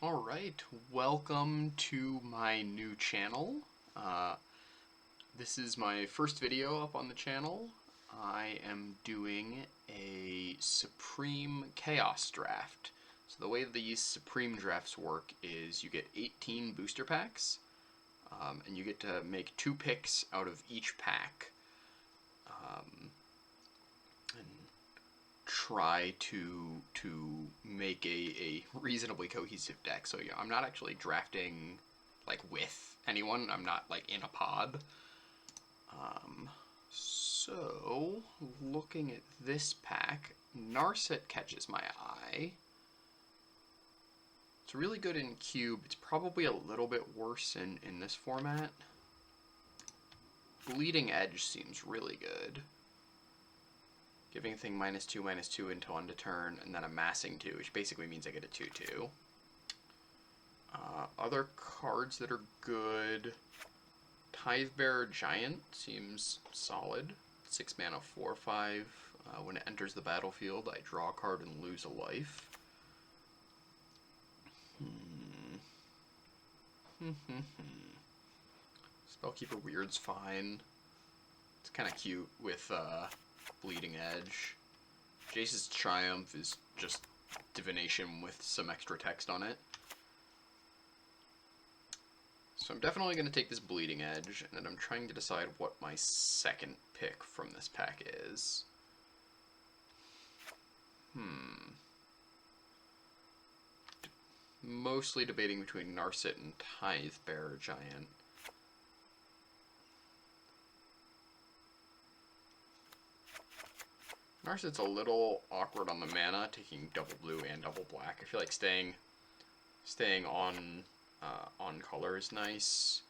Alright, welcome to my new channel. This is my first video up on the channel. I am doing a Supreme Chaos Draft. So the way these Supreme Drafts work is you get 18 booster packs, and you get to make 2 picks out of each pack. And try to make a reasonably cohesive deck. So yeah, I'm not actually drafting like with anyone. I'm not like in a pod. So looking at this pack, Narset catches my eye. It's really good in Cube. It's probably a little bit worse in this format. Bleeding Edge seems really good. Giving a thing -2/-2 until end of turn, and then amassing 2, which basically means I get a 2/2. Other cards that are good. Tidebearer Giant seems solid. 6 mana, 4/5. When it enters the battlefield, I draw a card and lose a life. Spellkeeper Weird's fine. It's kind of cute with Bleeding Edge. Jace's Triumph is just divination with some extra text on it. So I'm definitely going to take this Bleeding Edge, and I'm trying to decide what my second pick from this pack is. Mostly debating between Narset and Tidebearer Giant. Narset's a little awkward on the mana, taking double blue and double black. I feel like staying on color is nice.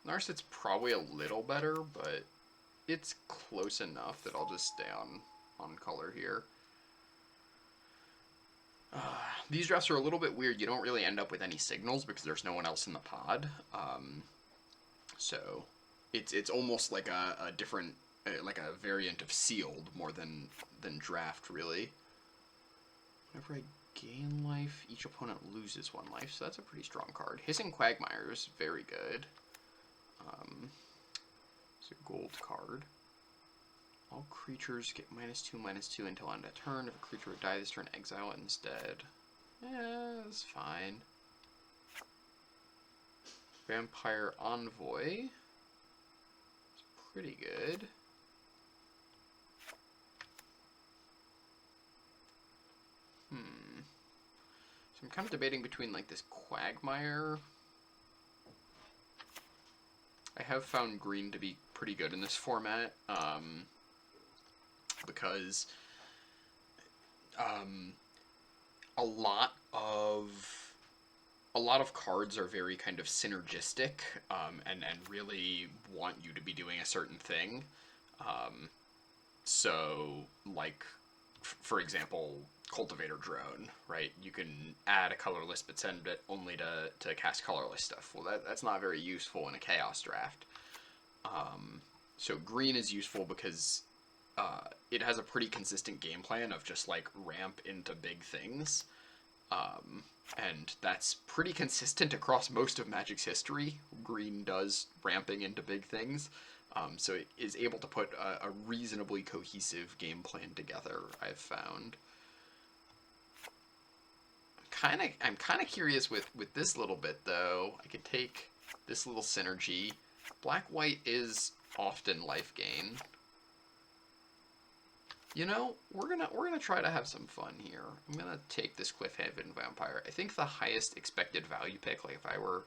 Narset's probably a little better, but it's close enough that I'll just stay on color here. These drafts are a little bit weird. You don't really end up with any signals because there's no one else in the pod. So it's almost like a different, like a variant of Sealed more than Draft, really. Whenever I gain life, each opponent loses 1 life, so that's a pretty strong card. Hissing Quagmire is very good. It's a gold card. All creatures get -2/-2 until end of turn. If a creature would die this turn, exile it instead. That's fine. Vampire Envoy. It's pretty good. So I'm kind of debating between like this Quagmire. I have found green to be pretty good in this format, because a lot of cards are very kind of synergistic, and really want you to be doing a certain thing. So, like, for example, Cultivator Drone, right? You can add a colorless but send it only to cast colorless stuff. Well, that's not very useful in a Chaos Draft. So green is useful because it has a pretty consistent game plan of just like ramp into big things. And that's pretty consistent across most of Magic's history. Green does ramping into big things. So it is able to put a reasonably cohesive game plan together, I've found. I'm kind of curious with this little bit, though. I could take this little synergy. Black-white is often life gain. You know, we're gonna try to have some fun here. I'm gonna take this Cliffhaven Vampire. I think the highest expected value pick, like if I were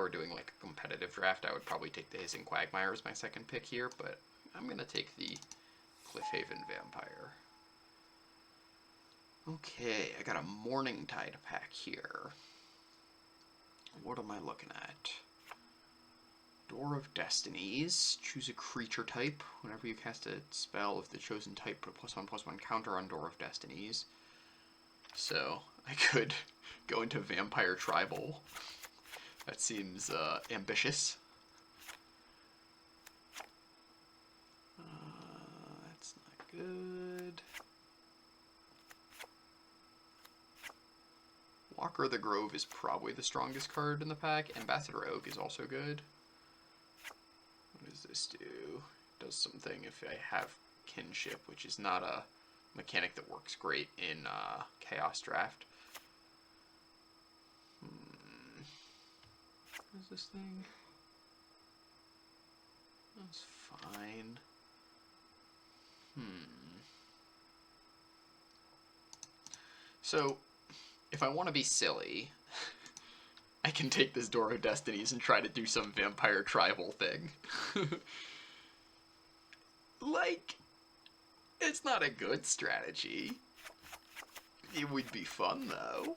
doing like a competitive draft, I would probably take the Hissing Quagmire as my second pick here, but I'm gonna take the Cliffhaven Vampire. Okay, I got a Morningtide pack here. What am I looking at? Door of Destinies. Choose a creature type. Whenever you cast a spell of the chosen type, put a +1/+1 counter on Door of Destinies. So, I could go into Vampire Tribal. That seems ambitious. That's not good. Walker the Grove is probably the strongest card in the pack. Ambassador Oak is also good. What does this do? It does something if I have Kinship, which is not a mechanic that works great in Chaos Draft. What is this thing? That's fine. So, if I want to be silly, I can take this Door of Destinies and try to do some vampire tribal thing. Like, it's not a good strategy. It would be fun, though.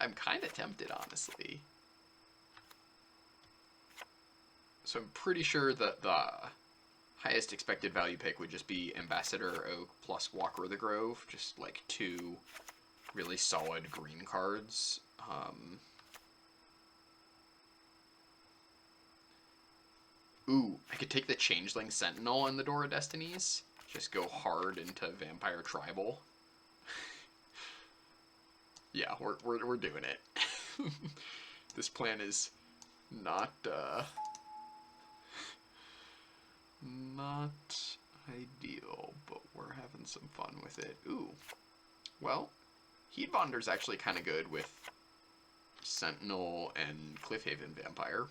I'm kind of tempted, honestly. So I'm pretty sure that the highest expected value pick would just be Ambassador Oak plus Walker of the Grove. Just like 2 really solid green cards. Ooh, I could take the Changeling Sentinel in the Door of Destinies. Just go hard into Vampire Tribal. Yeah, we're doing it. This plan is not ideal, but we're having some fun with it. Ooh, well, Heatbonder's actually kind of good with Sentinel and Cliffhaven Vampire.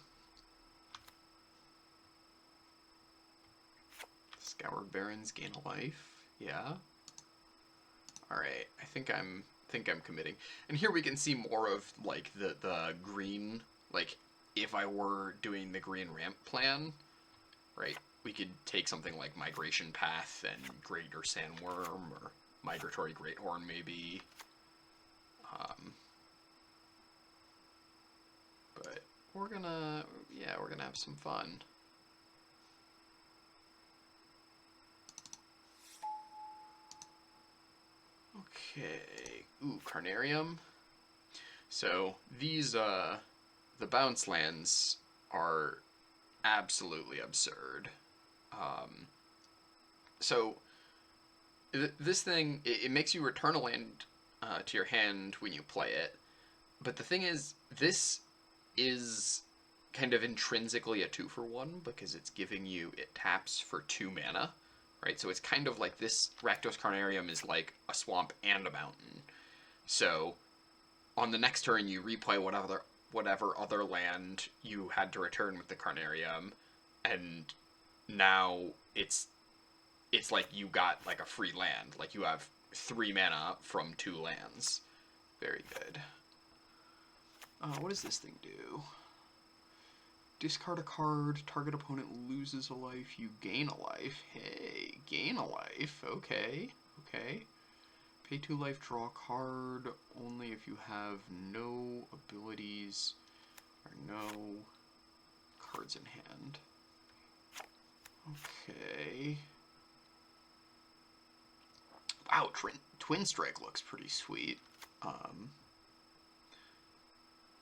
Scoured Barrens gain a life. Yeah. Alright, I think I'm committing. And here we can see more of like the green, like if I were doing the green ramp plan, right? We could take something like Migration Path and Greater Sandworm or Migratory Greathorn maybe. But we're gonna have some fun. Okay. Ooh, Carnarium. So these the bounce lands are absolutely absurd. So this thing, it makes you return a land to your hand when you play it. But the thing is, this is kind of intrinsically a 2-for-1 because it's giving you, it taps for 2 mana. Right, so it's kind of like this Rakdos Carnarium is like a swamp and a mountain. So on the next turn you replay whatever other land you had to return with the Carnarium, and now it's like you got like a free land. Like you have 3 mana from 2 lands. Very good. What does this thing do? Discard a card, target opponent loses a life, you gain a life. Hey, gain a life, okay, okay. Pay 2 life, draw a card, only if you have no abilities or no cards in hand. Okay. Wow, Twin Strike looks pretty sweet.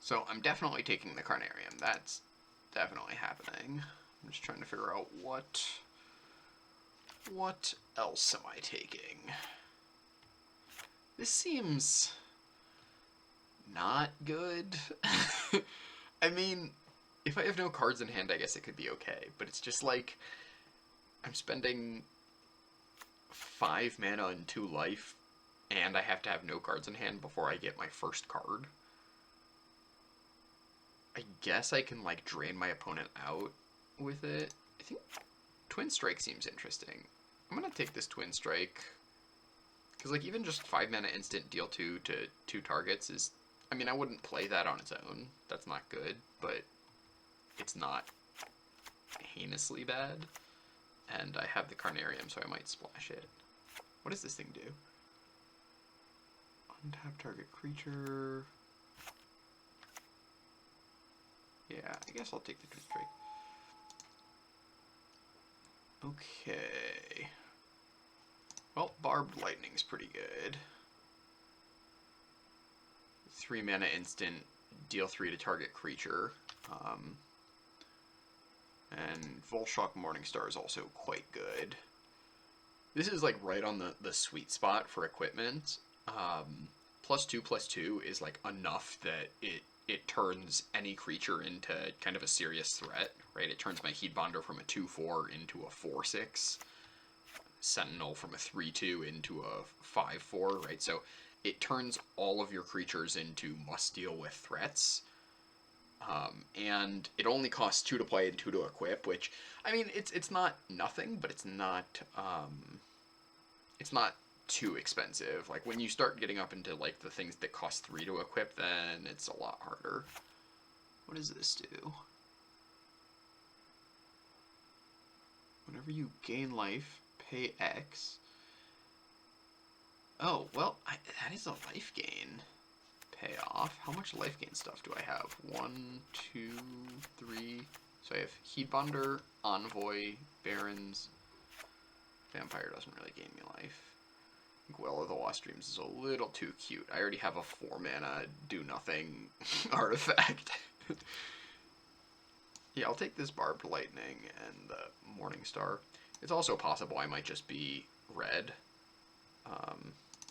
So I'm definitely taking the Carnarium, that's definitely happening. I'm just trying to figure out what else am I taking? This seems not good. I mean, if I have no cards in hand, I guess it could be okay, but it's just like I'm spending 5 mana and 2 life, and I have to have no cards in hand before I get my first card. I guess I can, like, drain my opponent out with it. I think Twin Strike seems interesting. I'm gonna take this Twin Strike, because, like, even just 5 mana instant deal 2 to 2 targets is... I mean, I wouldn't play that on its own. That's not good, but it's not heinously bad. And I have the Carnarium, so I might splash it. What does this thing do? Untap target creature... Yeah, I guess I'll take the Twin Strike. Okay. Well, Barbed Lightning's pretty good. 3 mana instant, deal 3 to target creature. And Volshock Morningstar is also quite good. This is like right on the sweet spot for equipment. +2/+2 is like enough that it turns any creature into kind of a serious threat, right? It turns my Heatbonder from a 2/4 into a 4/6, Sentinel from a 3/2 into a 5/4, right? So it turns all of your creatures into must deal with threats. And it only costs 2 to play and 2 to equip, which, I mean, it's not nothing, but it's not too expensive. Like, when you start getting up into, like, the things that cost 3 to equip, then it's a lot harder. What does this do? Whenever you gain life, pay X. Oh, well, that is a life gain payoff. How much life gain stuff do I have? 1, 2, 3. So I have Heatbonder, Envoy, Barons. Vampire doesn't really gain me life. Well of the Lost Dreams is a little too cute. I already have a 4-mana do-nothing artifact. Yeah, I'll take this Barbed Lightning and the Morning Star. It's also possible I might just be red.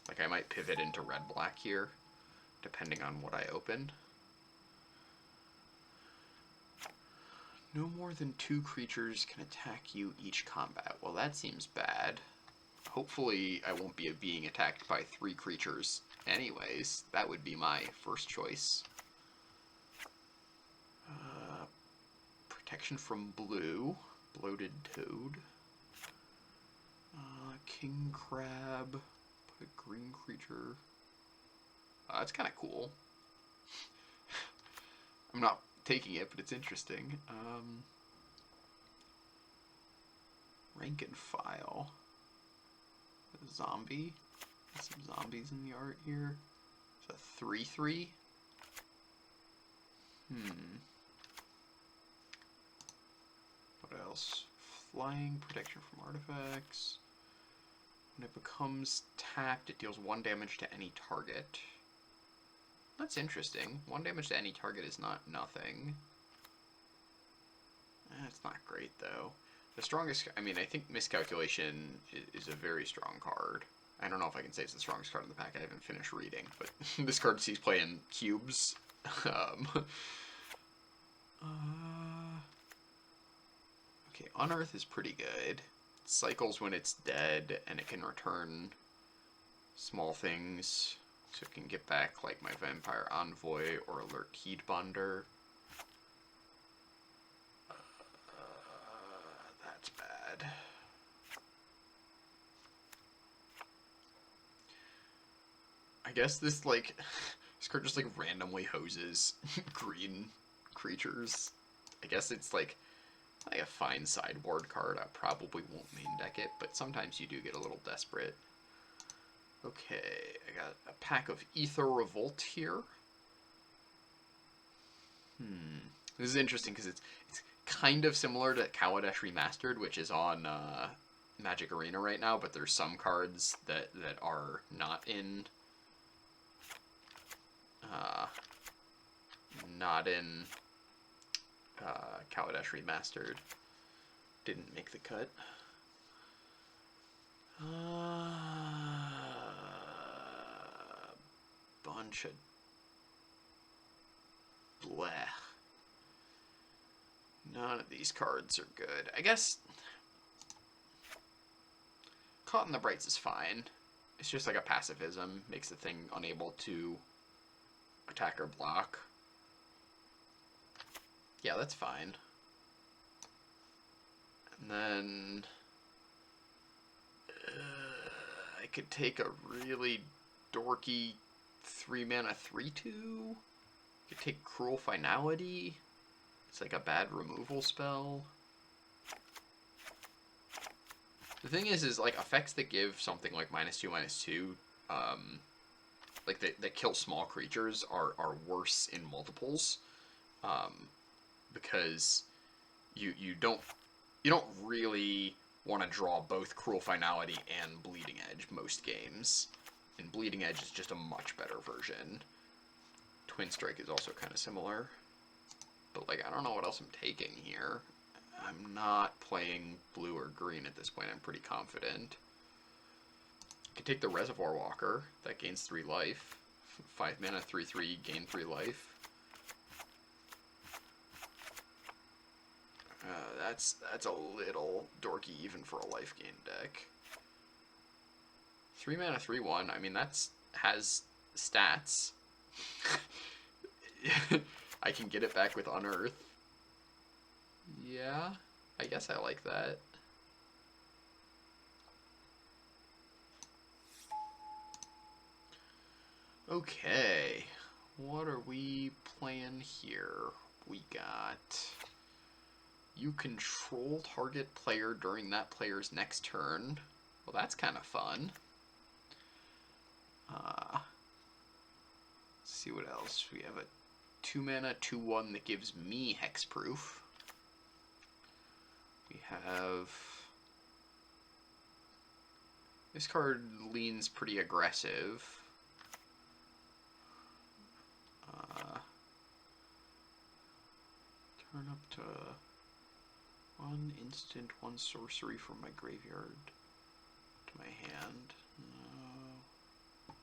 Like, I might pivot into red-black here, depending on what I open. No more than 2 creatures can attack you each combat. Well, that seems bad. Hopefully I won't be being attacked by 3 creatures anyways. That would be my first choice. Protection from blue. Bloated Toad. King Crab. Put a green creature. That's kind of cool. I'm not taking it, but it's interesting. Rank and File. A zombie. There's some zombies in the art here. It's a 3/3. What else? Flying, protection from artifacts. When it becomes tapped, it deals 1 damage to any target. That's interesting. 1 damage to any target is not nothing. It's not great, though. The strongest... I mean, I think Miscalculation is a very strong card. I don't know if I can say it's the strongest card in the pack. I haven't finished reading, but this card sees play in cubes. Okay, Unearth is pretty good. It cycles when it's dead, and it can return small things. So it can get back, like, my Vampire Envoy or Alert Heatbonder. That's bad. I guess this, like, this card just, like, randomly hoses green creatures. I guess it's, like a fine sideboard card. I probably won't main deck it, but sometimes you do get a little desperate. Okay, I got a pack of Aether Revolt here. This is interesting because it's kind of similar to Kaladesh Remastered, which is on Magic Arena right now, but there's some cards that are not in Kaladesh Remastered. Didn't make the cut. Bunch of bleh. None of these cards are good. I guess Caught in the Brights is fine. It's just like a pacifism. Makes the thing unable to attack or block. Yeah, that's fine. And then I could take a really dorky 3-mana 3/2. Could take Cruel Finality. It's like a bad removal spell. The thing is like effects that give something like -2/-2, like that kill small creatures are worse in multiples, because you don't really want to draw both Cruel Finality and Bleeding Edge most games, and Bleeding Edge is just a much better version. Twin Strike is also kind of similar, but like I don't know what else I'm taking here. I'm not playing blue or green at this point. I'm pretty confident. Could take the Reservoir Walker. That gains 3 life. 5 mana, 3/3, gain 3 life. That's a little dorky even for a life gain deck. 3 mana, 3/1. I mean, has stats. I can get it back with Unearth. Yeah, I guess I like that. Okay, what are we playing here? We got... You control target player during that player's next turn. Well, that's kind of fun. Let's see what else. We have a 2 mana, 2/1 that gives me hexproof. We have... This card leans pretty aggressive. Turn up to 1 instant, 1 sorcery from my graveyard to my hand. No.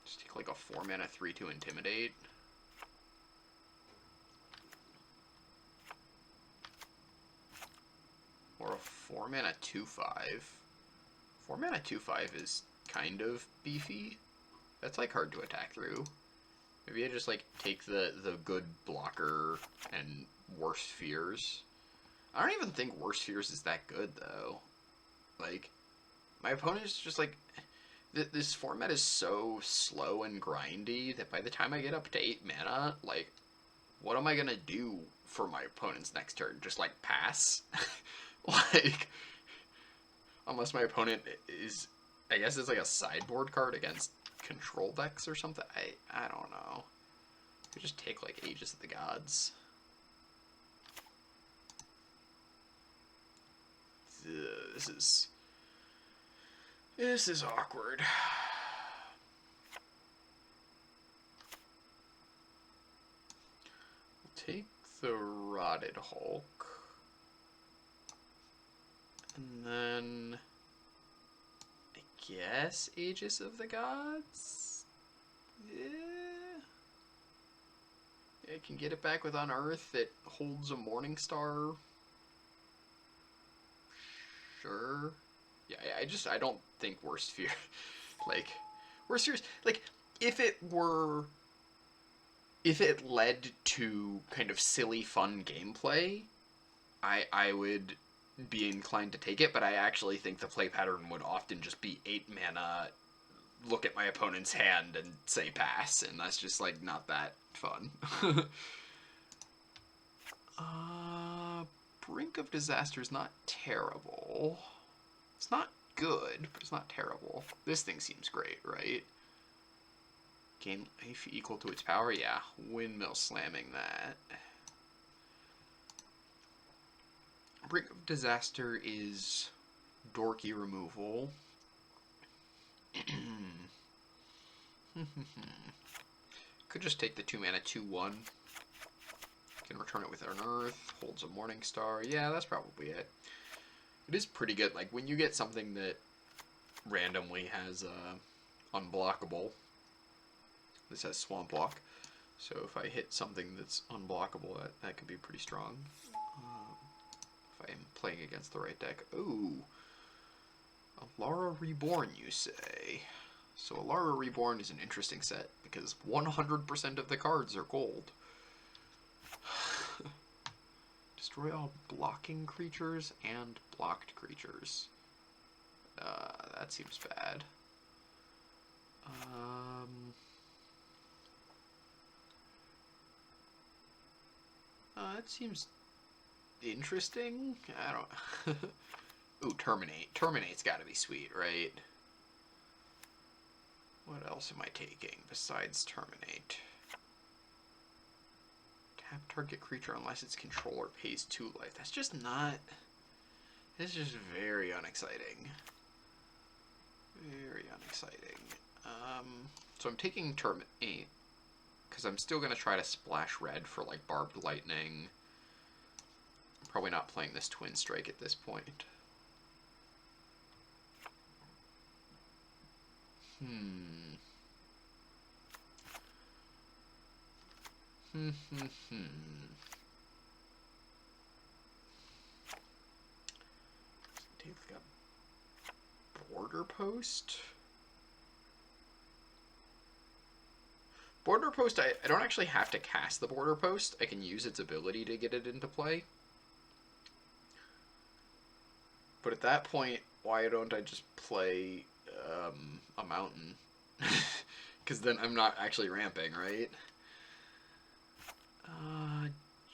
Just take like a 4 mana 3/2 intimidate. Or a 4 mana 2/5. 4 mana 2/5 is kind of beefy. That's like hard to attack through. Maybe I just like take the good blocker and Worst Fears. I don't even think Worst Fears is that good though. Like, my opponent is just like, this format is so slow and grindy that by the time I get up to 8 mana, like, what am I gonna do for my opponent's next turn? Just like pass? Like, unless my opponent is, I guess it's like a sideboard card against control decks or something. I don't know. We just take like Aegis of the Gods. This is awkward. We'll take the Rotted Hulk. And then I guess Aegis of the Gods? Yeah. I can get it back with Unearth. It holds a Morningstar. Sure. Yeah, I don't think Worst Fear. Like, Worst Fears, like, if it led to kind of silly, fun gameplay, I would be inclined to take it, but I actually think the play pattern would often just be 8 mana, look at my opponent's hand and say pass, and that's just like not that fun. Brink of Disaster is not terrible. It's not good, but it's not terrible. This thing seems great, right? Gain life equal to its power? Yeah, windmill slamming that. Brink of Disaster is dorky removal. Could just take the 2 mana 2/1. Can return it with Unearth. Holds a Morningstar. Yeah, that's probably it. It is pretty good. Like, when you get something that randomly has unblockable. This has Swamp Walk. So if I hit something that's unblockable, that could be pretty strong. If I'm playing against the right deck. Ooh. Alara Reborn, you say? So Alara Reborn is an interesting set because 100% of the cards are gold. Destroy all blocking creatures and blocked creatures. That seems bad. That seems interesting. I don't... Ooh, Terminate. Terminate's gotta be sweet, right? What else am I taking besides Terminate? Tap target creature unless its controller pays 2 life. That's just not... It's just very unexciting. Very unexciting. So I'm taking Terminate, because I'm still going to try to splash red for, like, Barbed Lightning. I'm probably not playing this Twin Strike at this point. Hmm. Hmm. They've got Border Post. Border Post, I don't actually have to cast the Border Post. I can use its ability to get it into play. But at that point, why don't I just play a mountain? Because then I'm not actually ramping, right?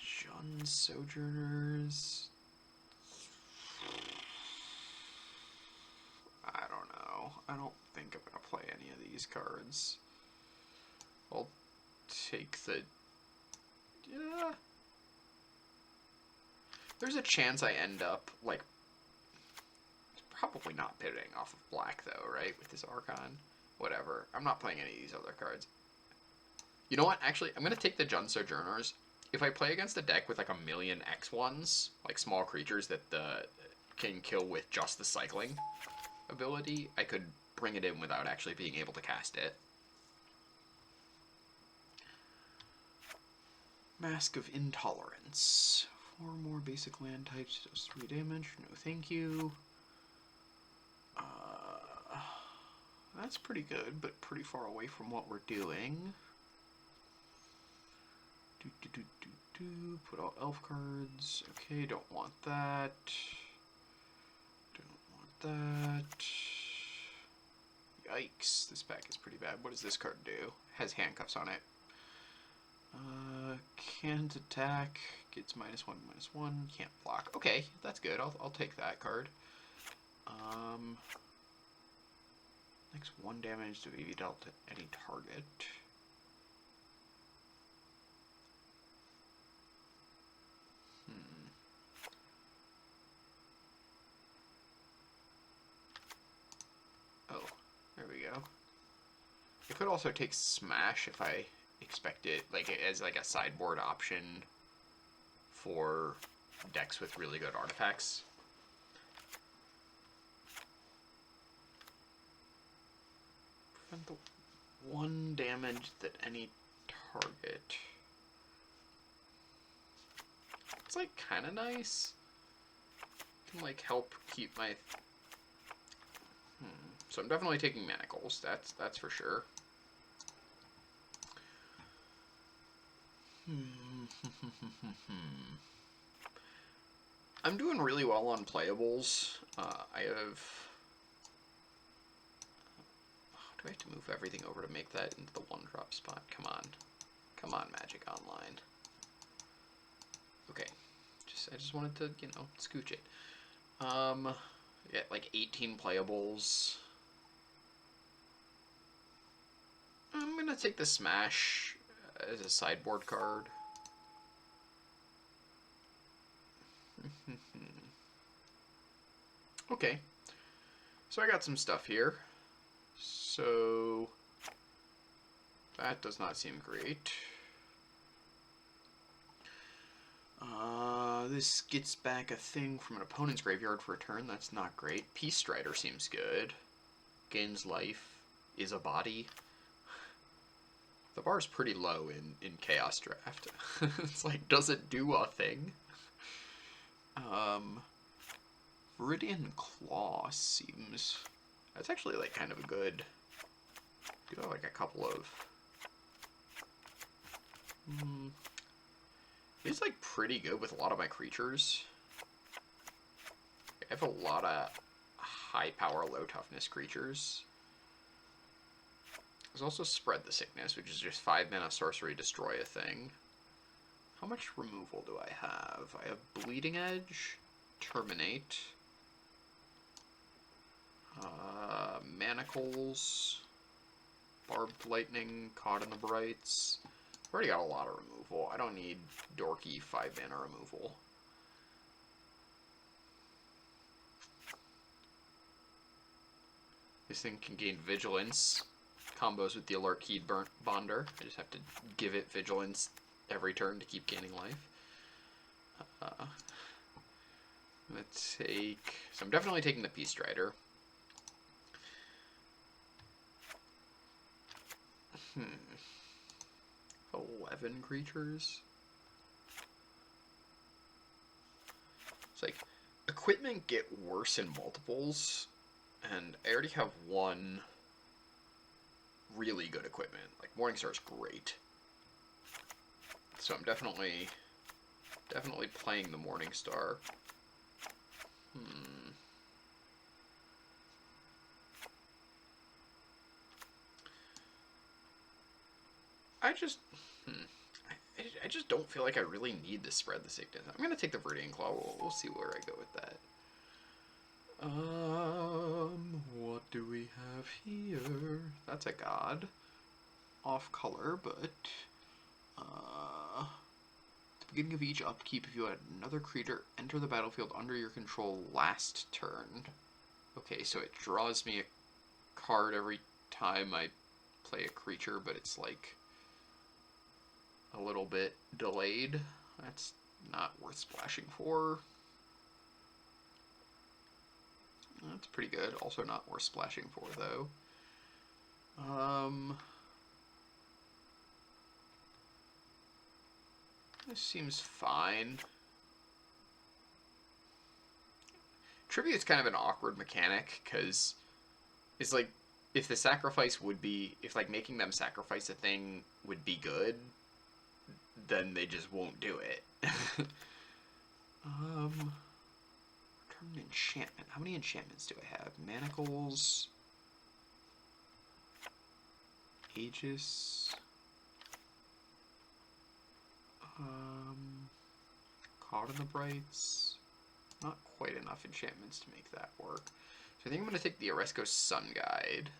Jund Sojourners. I don't know. I don't think I'm going to play any of these cards. I'll take the... Yeah. There's a chance I end up, like... Probably not pivoting off of black, though, right? With this Archon. Whatever. I'm not playing any of these other cards. You know what? Actually, I'm going to take the Jund Sojourners. If I play against a deck with, like, a million X1s, like small creatures that can kill with just the cycling ability, I could bring it in without actually being able to cast it. Mask of Intolerance. 4 more basic land types, does 3 damage. No thank you. That's pretty good, but pretty far away from what we're doing. Put all elf cards. Okay, don't want that. Don't want that. Yikes, this pack is pretty bad. What does this card do? Has handcuffs on it. Can't attack. Gets -1/-1. Can't block. Okay, that's good. I'll take that card. Next 1 damage to be dealt to any target. Oh, there we go. I could also take Smash if I expect it, like as like a sideboard option for decks with really good artifacts. Prevent the 1 damage that any target. It's like kind of nice. Can like help keep my. So I'm definitely taking Manacles. That's for sure. I'm doing really well on playables. I have... do I have to move everything over to make that into the 1-drop spot? Come on. Come on, Magic Online. Okay. I just wanted to, you know, scooch it. Yeah, like 18 playables. I'm gonna take the Smash as a sideboard card. Okay. So I got some stuff here. So that does not seem great. This gets back a thing from an opponent's graveyard for a turn. That's not great. Peace Strider seems good. Gains life. Is a body. The bar's pretty low in Chaos Draft. It's like, does it do a thing? Viridian Claw seems... That's actually like kind of a good... Do have like a couple of... It's like pretty good with a lot of my creatures. I have a lot of high power, low toughness creatures. There's also Spread the Sickness, which is just 5 mana sorcery, destroy a thing. How much removal do I have? I have Bleeding Edge, Terminate, Manacles, Barbed Lightning, Caught in the Brights. I've already got a lot of removal. I don't need dorky 5 mana removal. This thing can gain Vigilance. Combos with the Alert Keyed Bonder. I just have to give it Vigilance every turn to keep gaining life. Let's take... So I'm definitely taking the Peace Strider. 11 creatures? It's like, equipment get worse in multiples, and I already have one really good equipment. Like, Morningstar's great. So I'm definitely playing the Morningstar. I just don't feel like I really need to spread the sickness. I'm gonna take the Viridian Claw. We'll see where I go with that. What do we have here? That's a god. Off color, but at the beginning of each upkeep, if you had another creature enter the battlefield under your control last turn. Okay, so it draws me a card every time I play a creature, but it's like a little bit delayed. That's not worth splashing for. That's pretty good. Also not worth splashing for, though. This seems fine. Tribute's kind of an awkward mechanic, because it's like, if the sacrifice would be, if like making them sacrifice a thing would be good, then they just won't do it. Return enchantment. How many enchantments do I have? Manacles. Aegis. Caught in the Brights. Not quite enough enchantments to make that work. So I think I'm going to take the Oresco Sun Guide.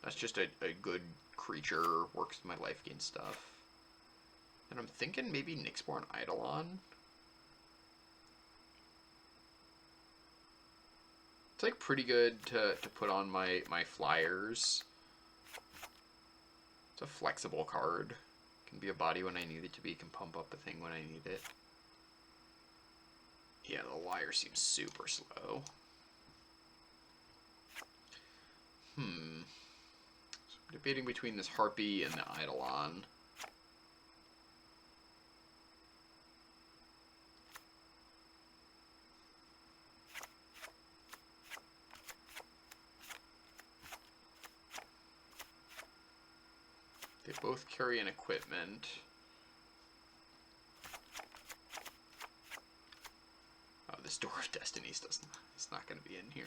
That's just a good creature, works with my life gain stuff. And I'm thinking maybe Nyxborn Eidolon. It's like pretty good to put on my flyers. It's a flexible card. Can be a body when I need it to be. Can pump up a thing when I need it. Yeah, the Liar seems super slow. So I'm debating between this Harpy and the Eidolon. They both carry an equipment. Oh, this Door of Destinies it's not going to be in here.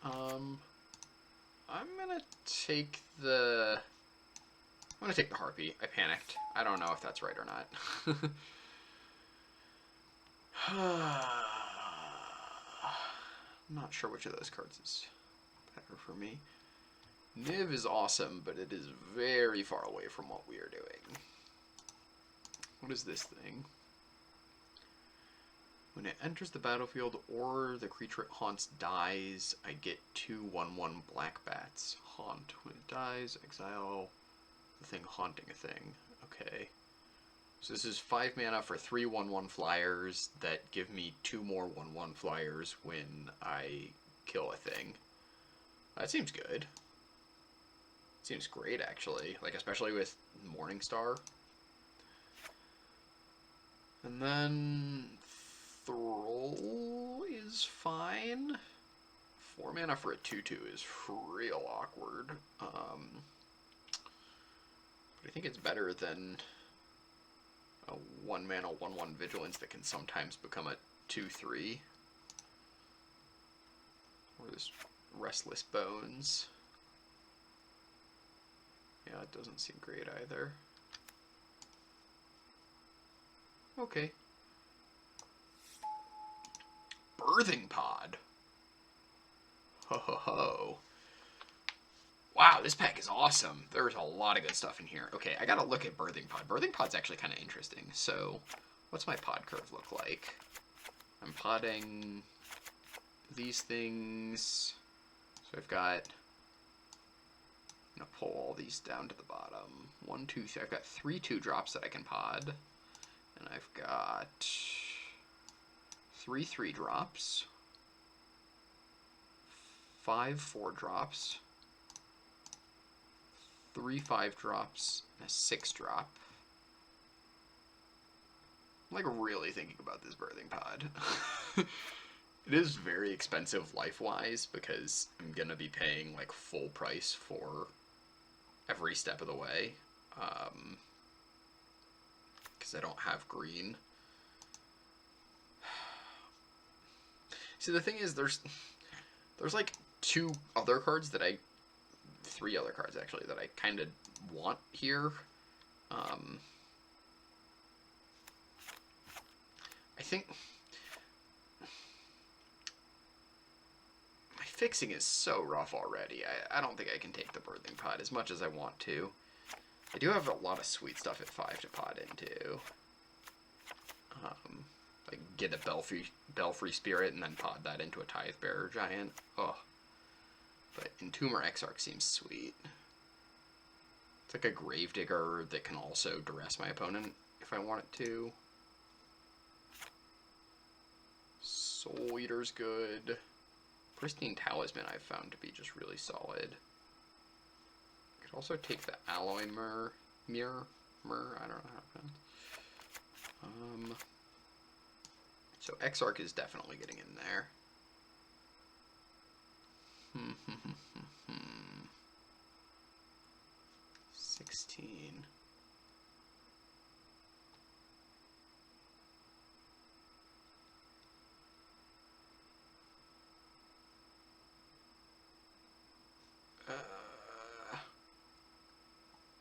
I'm gonna take the Harpy. I panicked. I don't know if that's right or not. I'm not sure which of those cards is better for me. Niv is awesome, but it is very far away from what we are doing. What is this thing? When it enters the battlefield or the creature it haunts dies, I get 2 1/1 black bats. Haunt. When it dies, exile the thing haunting a thing. Okay. So this is 5 mana for 3 1/1 flyers that give me 2 more 1/1 flyers when I kill a thing. That seems good. Seems great, actually. Like, especially with Morningstar. And then Thrall is fine. 4 mana for a 2/2 is real awkward. But I think it's better than a 1 mana 1/1 Vigilance that can sometimes become a 2/3. Or this Restless Bones. Yeah, it doesn't seem great either. Okay. Birthing Pod. Ho ho ho. Wow, this pack is awesome. There's a lot of good stuff in here. Okay, I gotta look at Birthing Pod. Birthing Pod's actually kind of interesting. So, what's my pod curve look like? I'm podding these things. So I've got... I'm gonna pull all these down to the bottom. 1, 2, 3. I've got 3 2-drops that I can pod. And I've got 3 3-drops. 5 4-drops. 3 5-drops and a 6-drop. I'm like really thinking about this birthing pod. It is very expensive life-wise because I'm gonna be paying like full price for every step of the way. Because I don't have green. See, the thing is, there's like 3 other cards that I kind of want here. I think my fixing is so rough already. I don't think I can take the birthing pod as much as I want to. I do have a lot of sweet stuff at 5 to pod into. Like get a Belfry Spirit and then pod that into a Tithe Bearer Giant. Oh. But Entomber Exarch seems sweet. It's like a Gravedigger that can also duress my opponent if I want it to. Soul Eater's good. Pristine Talisman I've found to be just really solid. Could also take the Alloy Mirror, I don't know how to pronounce. So Exarch is definitely getting in there. 16.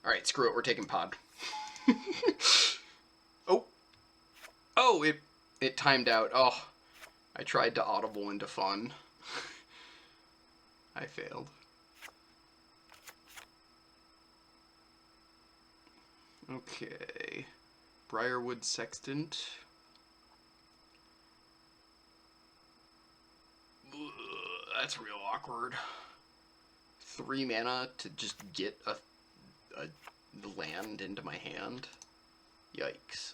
Alright, screw it, we're taking pod. Oh, it timed out. Oh, I tried to audible into fun. I failed. Okay. Briarwood Sextant. Ugh, that's real awkward. 3 mana to just get a land into my hand. Yikes.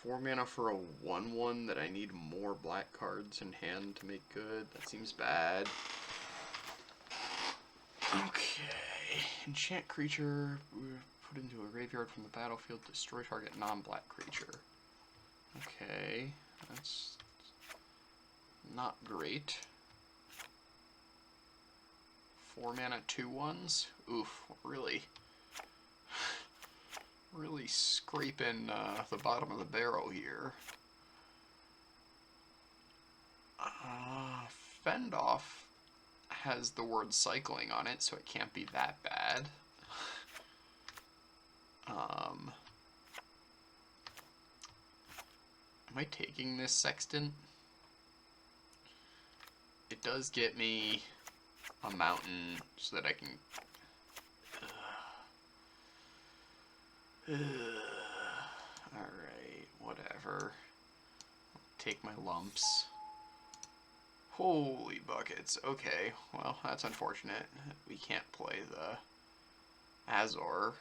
4 mana for a 1/1 that I need more black cards in hand to make good. That seems bad. Okay. Enchant creature. Put into a graveyard from the battlefield. Destroy target non-black creature. Okay. That's not great. 4 mana 2/1s. Oof. Really scraping the bottom of the barrel here. Fendoff has the word cycling on it, so it can't be that bad. Am I taking this Sextant? It does get me a mountain so that I can... Alright, whatever. I'll take my lumps. Holy buckets. Okay, well, that's unfortunate. We can't play the Azor.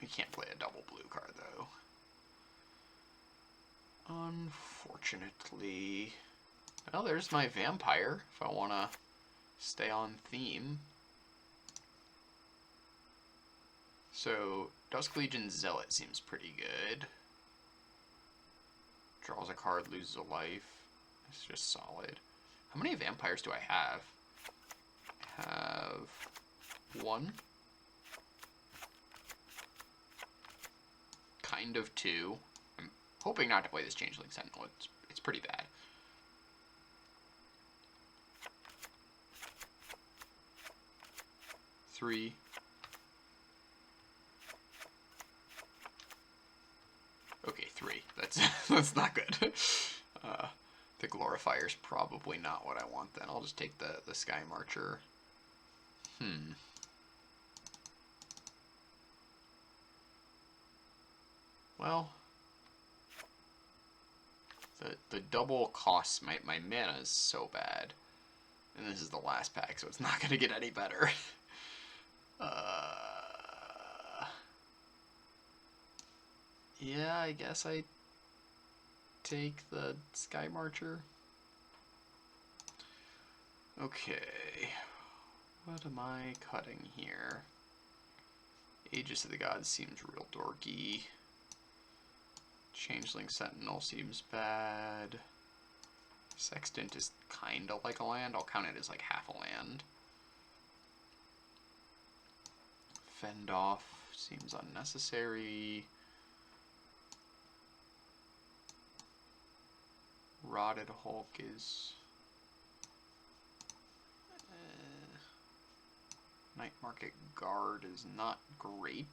We can't play a double blue card, though. Unfortunately. Well, there's my vampire, if I want to stay on theme. So, Dusk Legion Zealot seems pretty good. Draws a card, loses a life. It's just solid. How many vampires do I have? I have 1. Kind of 2. I'm hoping not to play this Changeling Sentinel. It's pretty bad. Three. Okay, 3. That's not good. The Glorifier's probably not what I want then. I'll just take the Sky Marcher. Well, the double costs my mana is so bad. And this is the last pack, so it's not going to get any better. Yeah, I guess I take the Sky Marcher. Okay. What am I cutting here? Aegis of the Gods seems real dorky. Changeling Sentinel seems bad. Sextant is kinda like a land. I'll count it as like half a land. Fend Off seems unnecessary. Rotted Hulk is... Night Market Guard is not great.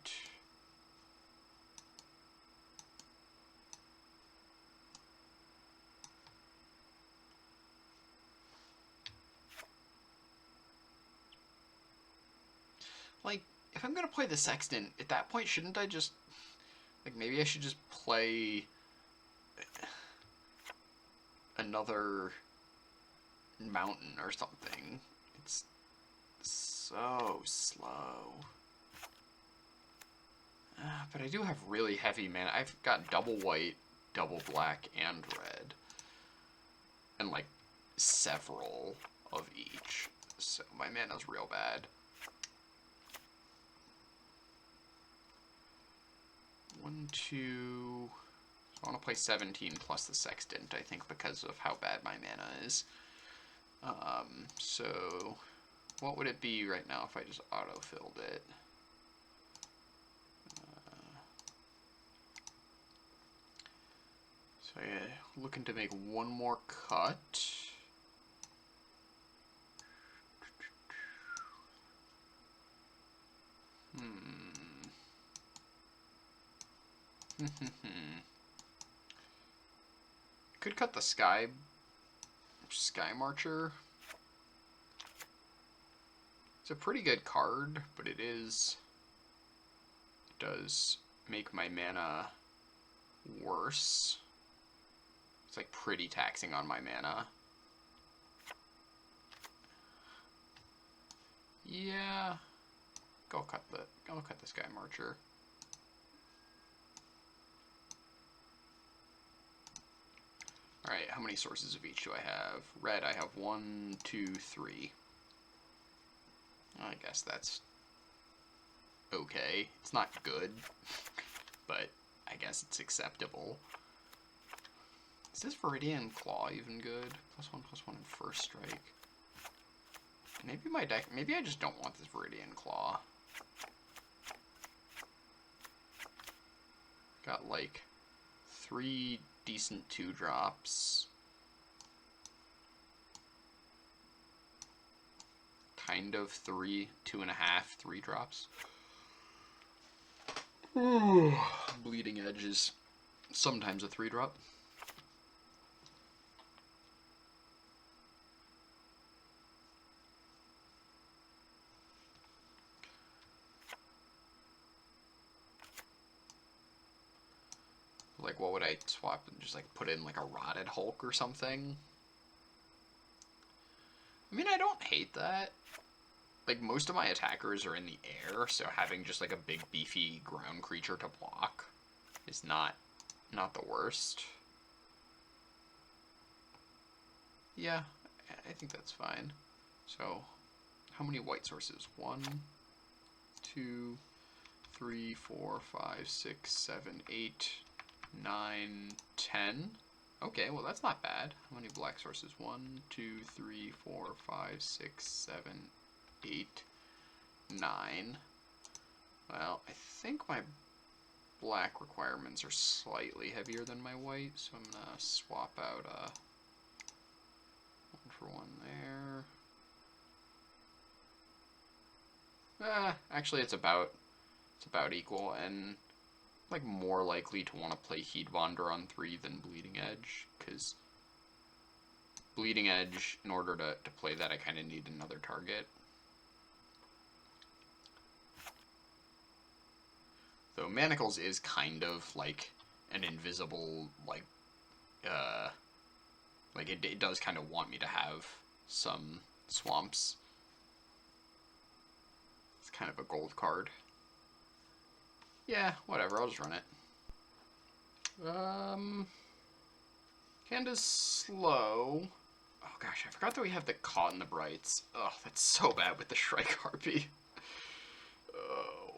Like, if I'm gonna play the Sextant, at that point, shouldn't I just... Like, maybe I should just play... another mountain or something. It's so slow. But I do have really heavy mana. I've got double white, double black, and red. And, like, several of each. So my mana's real bad. 1, 2... So I want to play 17 plus the Sextant, I think, because of how bad my mana is. So what would it be right now if I just auto-filled it? So yeah, looking to make one more cut. Could cut the Sky Marcher. It's a pretty good card, but it does make my mana worse. It's like pretty taxing on my mana. Yeah, I'll cut the Sky Marcher. Alright, how many sources of each do I have? Red, I have 1, 2, 3. I guess that's okay. It's not good, but I guess it's acceptable. Is this Viridian Claw even good? +1/+1 in first strike. Maybe my deck... Maybe I just don't want this Viridian Claw. Got, like, 3 decent 2-drops. Kind of 3, 2.5, 3-drops. Bleeding Edge is sometimes a 3-drop. Like, what would I swap and just, like, put in, like, a Rotted Hulk or something? I mean, I don't hate that. Like, most of my attackers are in the air, so having just, like, a big, beefy ground creature to block is not the worst. Yeah, I think that's fine. So, how many white sources? 1, 2, 3, 4, 5, 6, 7, 8... 9, 10. Okay, well that's not bad. How many black sources? 1, 2, 3, 4, 5, 6, 7, 8, 9. Well, I think my black requirements are slightly heavier than my white, so I'm gonna swap out 1 for 1 there. Actually it's about equal, and like more likely to want to play Heatwander on 3 than Bleeding Edge, because Bleeding Edge, in order to play that, I kind of need another target. Though Manacles is kind of like an invisible, like it does kind of want me to have some swamps. It's kind of a gold card. Yeah, whatever, I'll just run it. Canda's slow. Oh gosh, I forgot that we have the Caught in the Brights. Oh, that's so bad with the Shrike Harpy. Oh.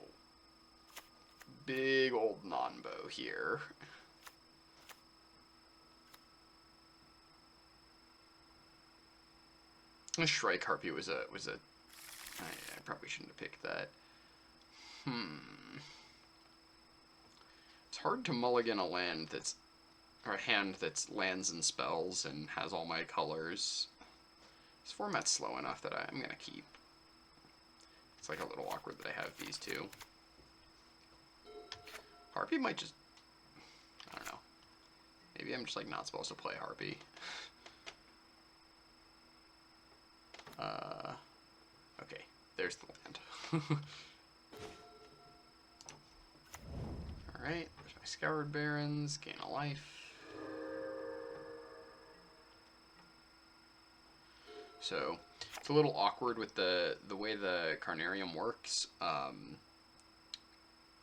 Big old non-bow here. The Shrike Harpy was a I probably shouldn't have picked that. It's hard to mulligan a land that's, or a hand that's lands and spells and has all my colors. This format's slow enough that I'm gonna keep. It's like a little awkward that I have these two. Harpy might just, I don't know. Maybe I'm just like not supposed to play Harpy. Okay, there's the land. Alright, there's my Scoured Barrens, gain a life. So, it's a little awkward with the way the Carnarium works.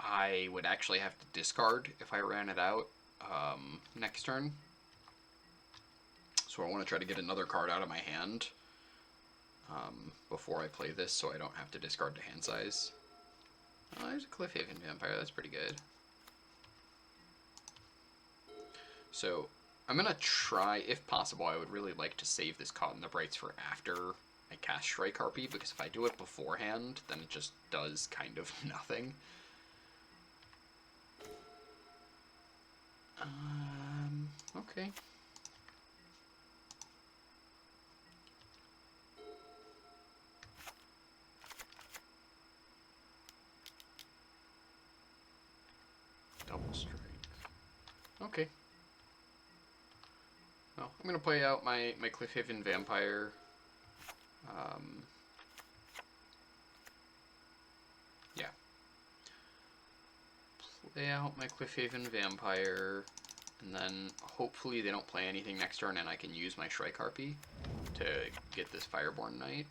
I would actually have to discard if I ran it out next turn. So I want to try to get another card out of my hand before I play this so I don't have to discard to hand size. Oh, there's a Cliffhaven Vampire, that's pretty good. So I'm going to try, if possible, I would really like to save this Caught in the Brights for after I cast Shrike Harpy, because if I do it beforehand, then it just does kind of nothing. Okay. Double strike. Okay. Well, I'm gonna play out my Cliffhaven Vampire. Yeah. Play out my Cliffhaven Vampire, and then hopefully they don't play anything next turn and I can use my Shrike Harpy to get this Fireborn Knight.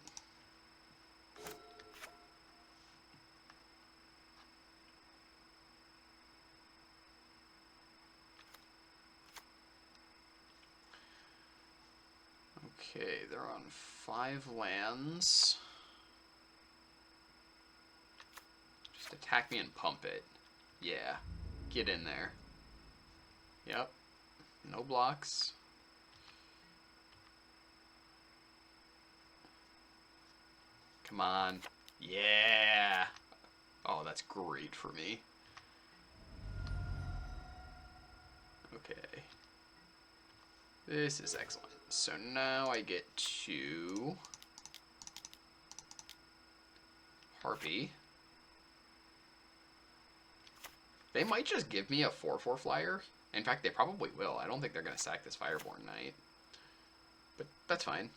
Okay, they're on 5 lands. Just attack me and pump it. Yeah, get in there. Yep, no blocks. Come on. Yeah. Oh, that's great for me. Okay. This is excellent. So now I get to Harpy. They might just give me a 4/4 flyer. In fact, they probably will. I don't think they're going to sack this Fireborn Knight. But that's fine.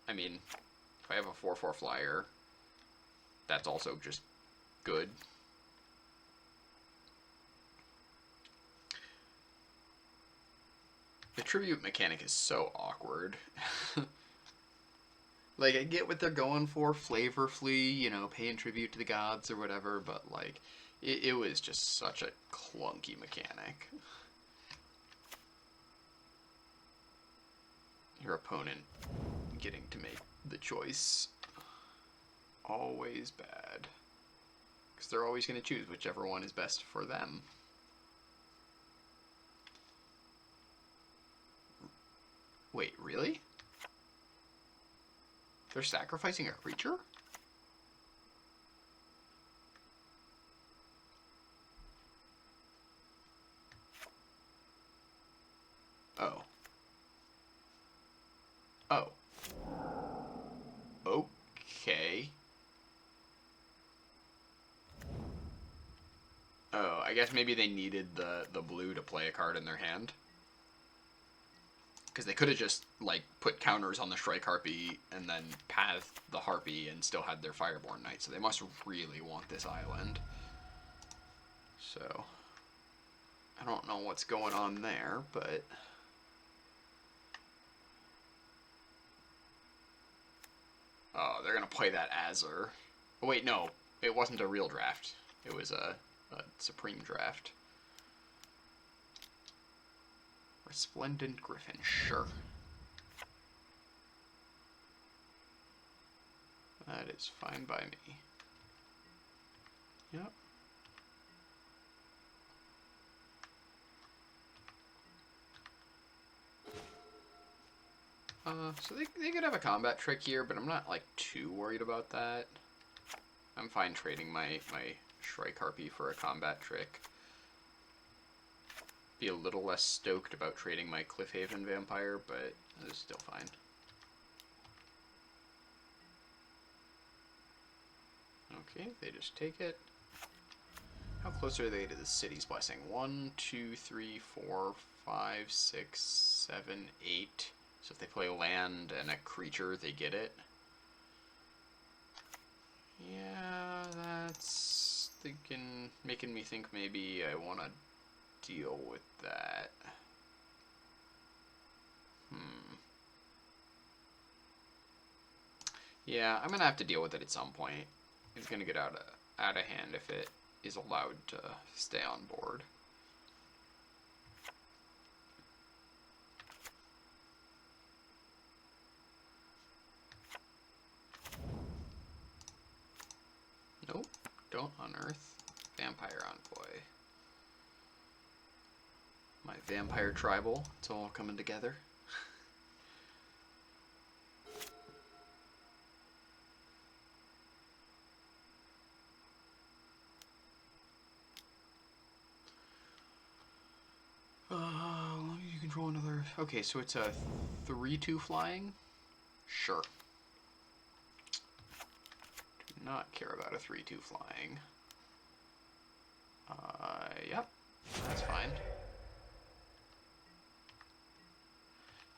I mean, if I have a 4/4 flyer, that's also just good. The tribute mechanic is so awkward. Like, I get what they're going for, flavorfully, you know, paying tribute to the gods or whatever, but, like, it was just such a clunky mechanic. Your opponent getting to make the choice. Always bad. Because they're always going to choose whichever one is best for them. Wait, really? They're sacrificing a creature? Oh. Oh. Okay. Oh, I guess maybe they needed the blue to play a card in their hand. Because they could have just, like, put counters on the Shrike Harpy and then pathed the Harpy and still had their Fireborn Knight. So they must really want this island. So, I don't know what's going on there, but... Oh, they're going to play that Azure. Oh, wait, no. It wasn't a real draft. It was a Supreme draft. Resplendent Griffin, sure. That is fine by me. Yep. So they could have a combat trick here, but I'm not, like, too worried about that. I'm fine trading my Shrike Harpy for a combat trick. Be a little less stoked about trading my Cliffhaven Vampire, but it's still fine. Okay, they just take it. How close are they to the city's blessing? 1, 2, 3, 4, 5, 6, 7, 8. So if they play land and a creature, they get it. Yeah, that's making me think maybe I want to deal with that. Yeah, I'm gonna have to deal with it at some point. It's gonna get out of hand if it is allowed to stay on board. Nope, don't unearth. Vampire Envoy. My Vampire Tribal, it's all coming together. You control another... Okay, so it's a 3/2 flying? Sure. Do not care about a 3/2 flying. Yep, that's fine.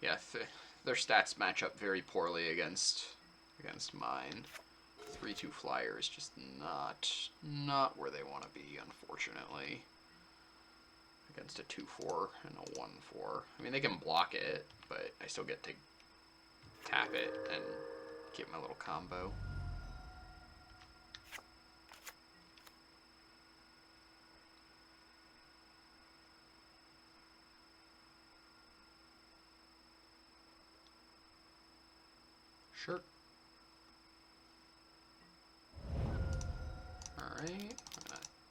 Yeah, their stats match up very poorly against mine. 3/2 flyer is just not where they want to be, unfortunately. Against a 2/4 and a 1/4. I mean, they can block it, but I still get to tap it and get my little combo. Sure. Alright,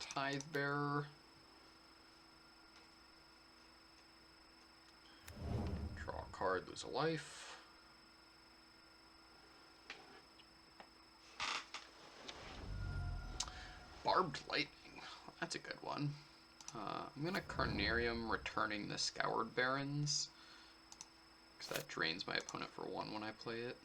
Tithe Bearer. Draw a card, lose a life. Barbed Lightning, that's a good one. I'm gonna Carnarium, returning the Scoured Barrens, because that drains my opponent for 1 when I play it.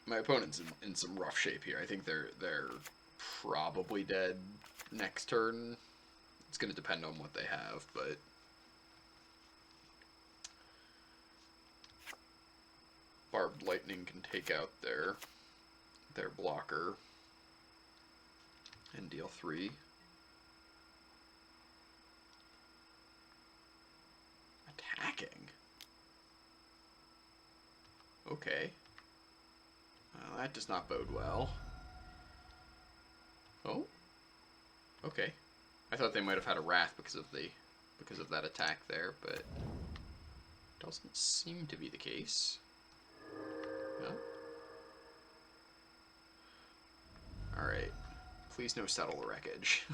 My opponent's in some rough shape here. I think they're probably dead next turn. It's going to depend on what they have, but Barbed Lightning can take out their blocker and deal 3. Attacking? Okay. That does not bode well. Oh? Okay. I thought they might have had a Wrath because of that attack there, but doesn't seem to be the case. No? Alright. Please no Settle the Wreckage.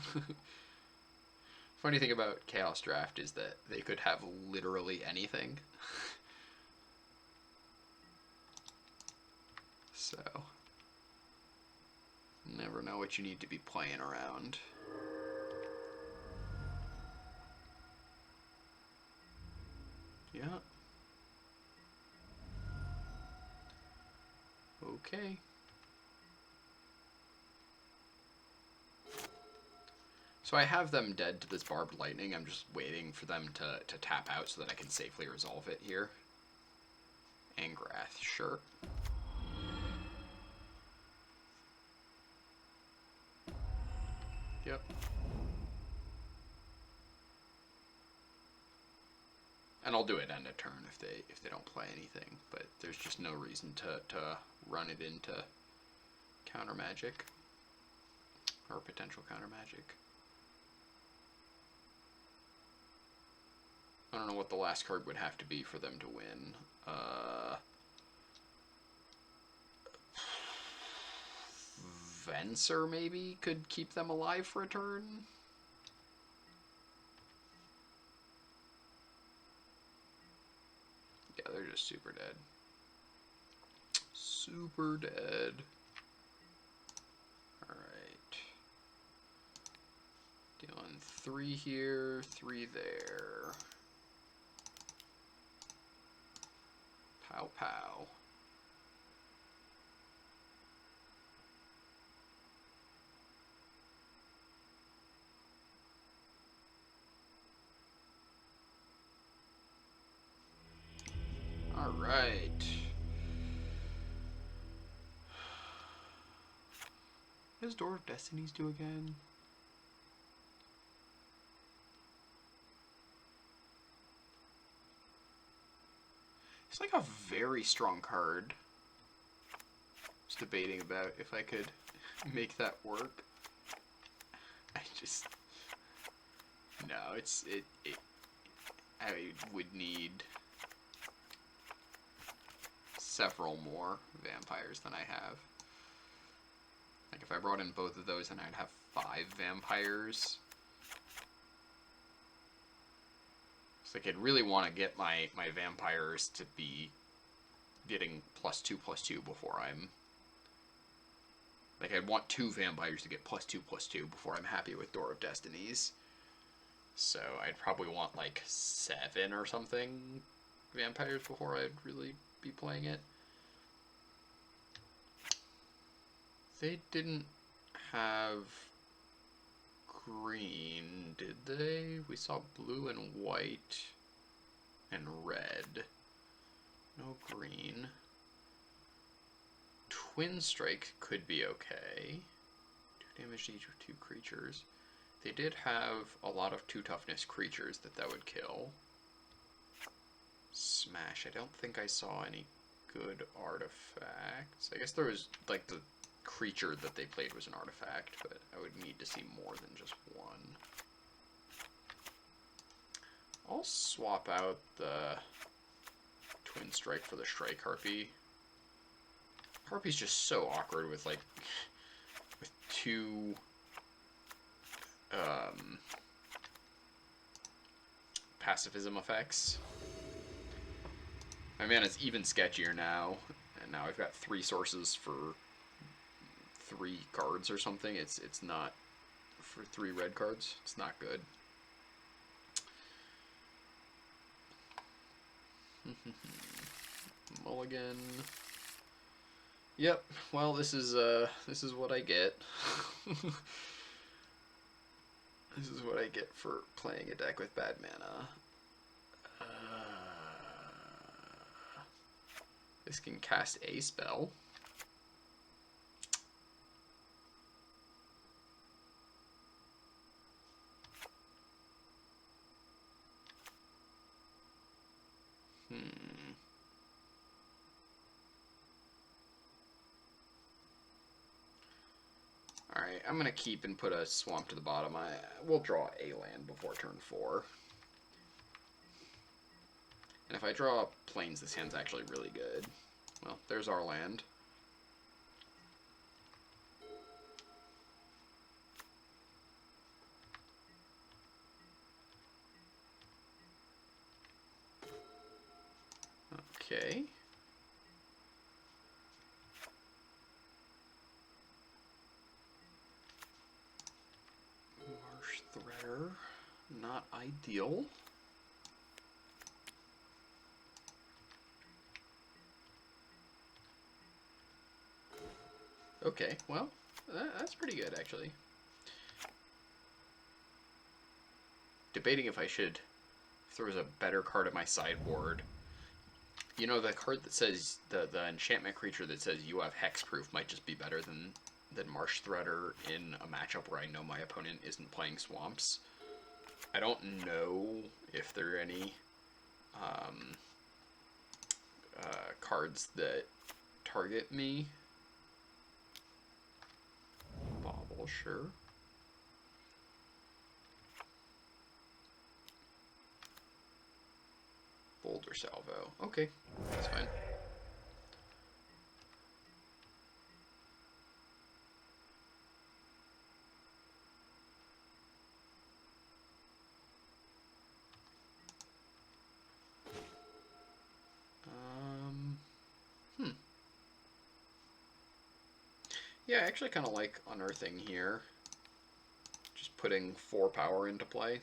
Funny thing about Chaos Draft is that they could have literally anything. So, never know what you need to be playing around. Yeah. Okay. So I have them dead to this Barbed Lightning. I'm just waiting for them to tap out so that I can safely resolve it here. Angrath, sure. Yep. And I'll do it end of turn if they don't play anything, but there's just no reason to run it into counter magic or potential counter magic. I don't know what the last card would have to be for them to win. Venser maybe could keep them alive for a turn. Yeah, they're just super dead. Super dead. Alright. Dealing 3 here, 3 there. Pow pow. Alright. What does Door of Destinies do again? It's like a very strong card. I was debating about if I could make that work. I just... No, I would need several more vampires than I have. Like if I brought in both of those, then I'd have 5 vampires. So like I'd really want to get my vampires to be getting +2/+2 before I'm... Like I'd want 2 vampires to get +2/+2 before I'm happy with Door of Destinies. So I'd probably want like 7 or something vampires before I'd really be playing it. They didn't have green, did they? We saw blue and white and red. No green. Twin Strike could be okay. 2 damage to each of 2 creatures. They did have a lot of 2 toughness creatures that would kill. Smash. I don't think I saw any good artifacts. I guess there was, like, the creature that they played was an artifact, but I would need to see more than just one. I'll swap out the Twin Strike for the Strike Harpy. Harpy's just so awkward with, like, with 2 pacifism effects. My mana's even sketchier now, and now I've got 3 sources for 3 cards or something. It's not for 3 red cards. It's not good. Mulligan. Yep. Well, this is what I get. This is what I get for playing a deck with bad mana. This can cast a spell. Alright, I'm gonna keep and put a swamp to the bottom. We'll draw a land before turn 4. And if I draw plains, this hand's actually really good. Well, there's our land. Okay. Marsh Threader, not ideal. Okay, well, that's pretty good, actually. Debating if there was a better card at my sideboard. You know, the card that says, the enchantment creature that says you have hexproof might just be better than Marsh Threader in a matchup where I know my opponent isn't playing swamps. I don't know if there are any cards that target me. Bauble, sure. Boulder Salvo. Okay, that's fine. Yeah, I actually kind of like unearthing here. Just putting 4 power into play.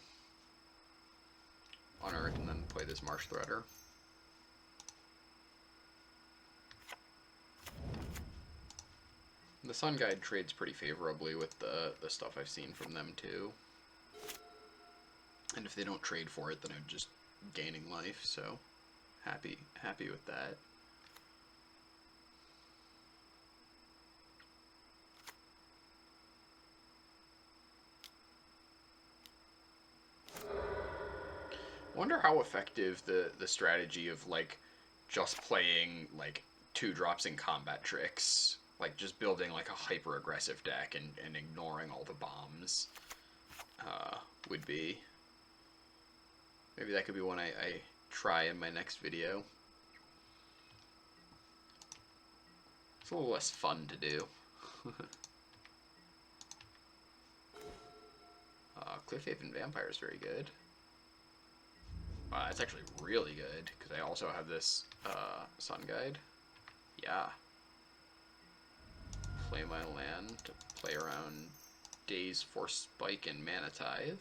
Unearth and then play this Marsh Threader. The Sun Guide trades pretty favorably with the stuff I've seen from them too. And if they don't trade for it, then I'm just gaining life, so happy with that. Wonder how effective the strategy of like just playing like 2 drops in combat tricks, like just building like a hyper aggressive deck and ignoring all the bombs would be. Maybe that could be one I try in my next video. It's a little less fun to do. Cliffhaven Vampire is very good. It's actually really good, because I also have this Sun Guide. Yeah. Play my land to play around Daze, Force Spike, and Mana Tithe.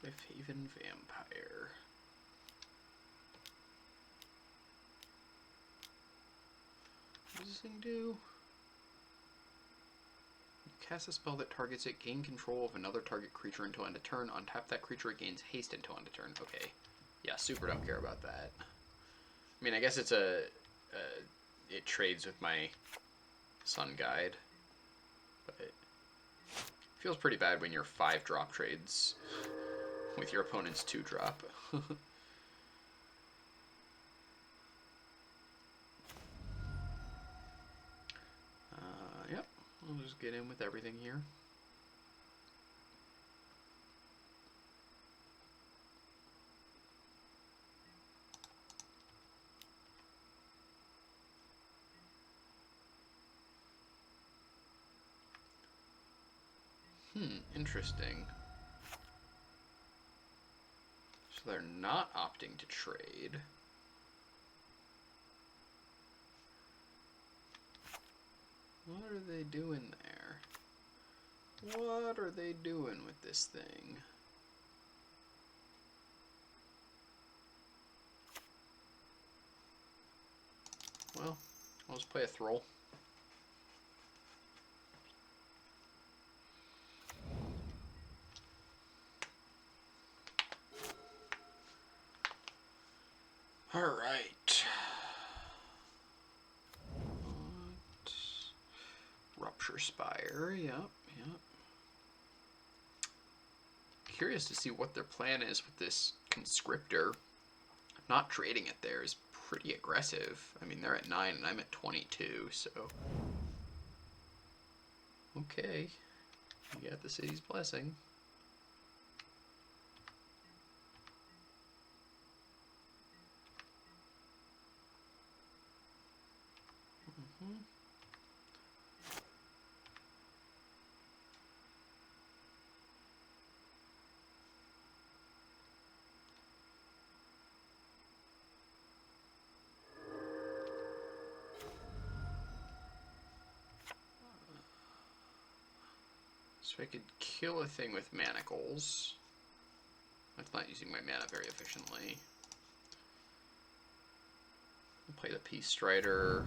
Cliffhaven Vampire. What does this thing do? Cast a spell that targets it, gain control of another target creature until end of turn. Untap that creature, it gains haste until end of turn. Okay. Yeah, super don't care about that. I mean, I guess it's it trades with my Sun Guide, but it feels pretty bad when your 5-drop trades with your opponent's 2-drop. Yep, I'll just get in with everything here. Interesting. So they're not opting to trade. What are they doing there? What are they doing with this thing? Well, I'll just play a Thrall. Alright. Rupture Spire, yep. Curious to see what their plan is with this Conscriptor. Not trading it there is pretty aggressive. I mean, they're at 9 and I'm at 22, so... Okay. You got the city's blessing. So I could kill a thing with Manacles. That's not using my mana very efficiently. I'll play the Peace Strider.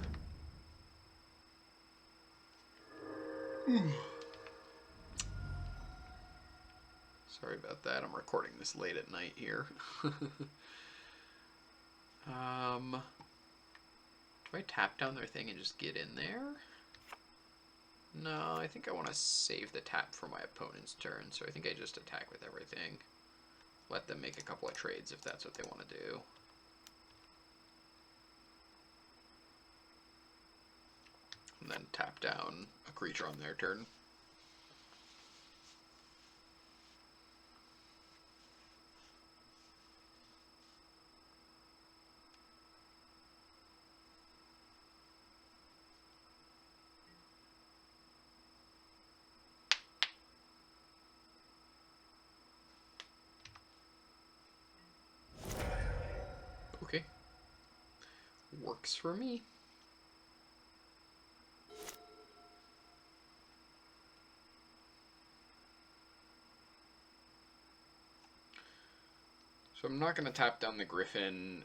Sorry about that, I'm recording this late at night here. Do I tap down their thing and just get in there? No, I think I want to save the tap for my opponent's turn, so I think I just attack with everything. Let them make a couple of trades if that's what they want to do. and then tap down a creature on their turn. Okay. Works for me. So I'm not going to tap down the Griffin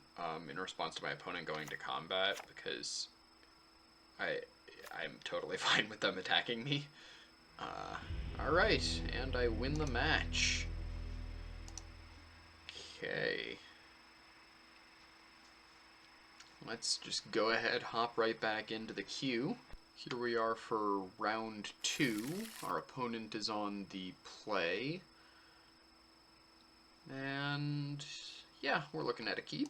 in response to my opponent going to combat, because I'm totally fine with them attacking me. Alright, and I win the match. Okay. Let's just go ahead, hop right back into the queue. Here we are for round 2. Our opponent is on the play. And yeah, we're looking at a keep.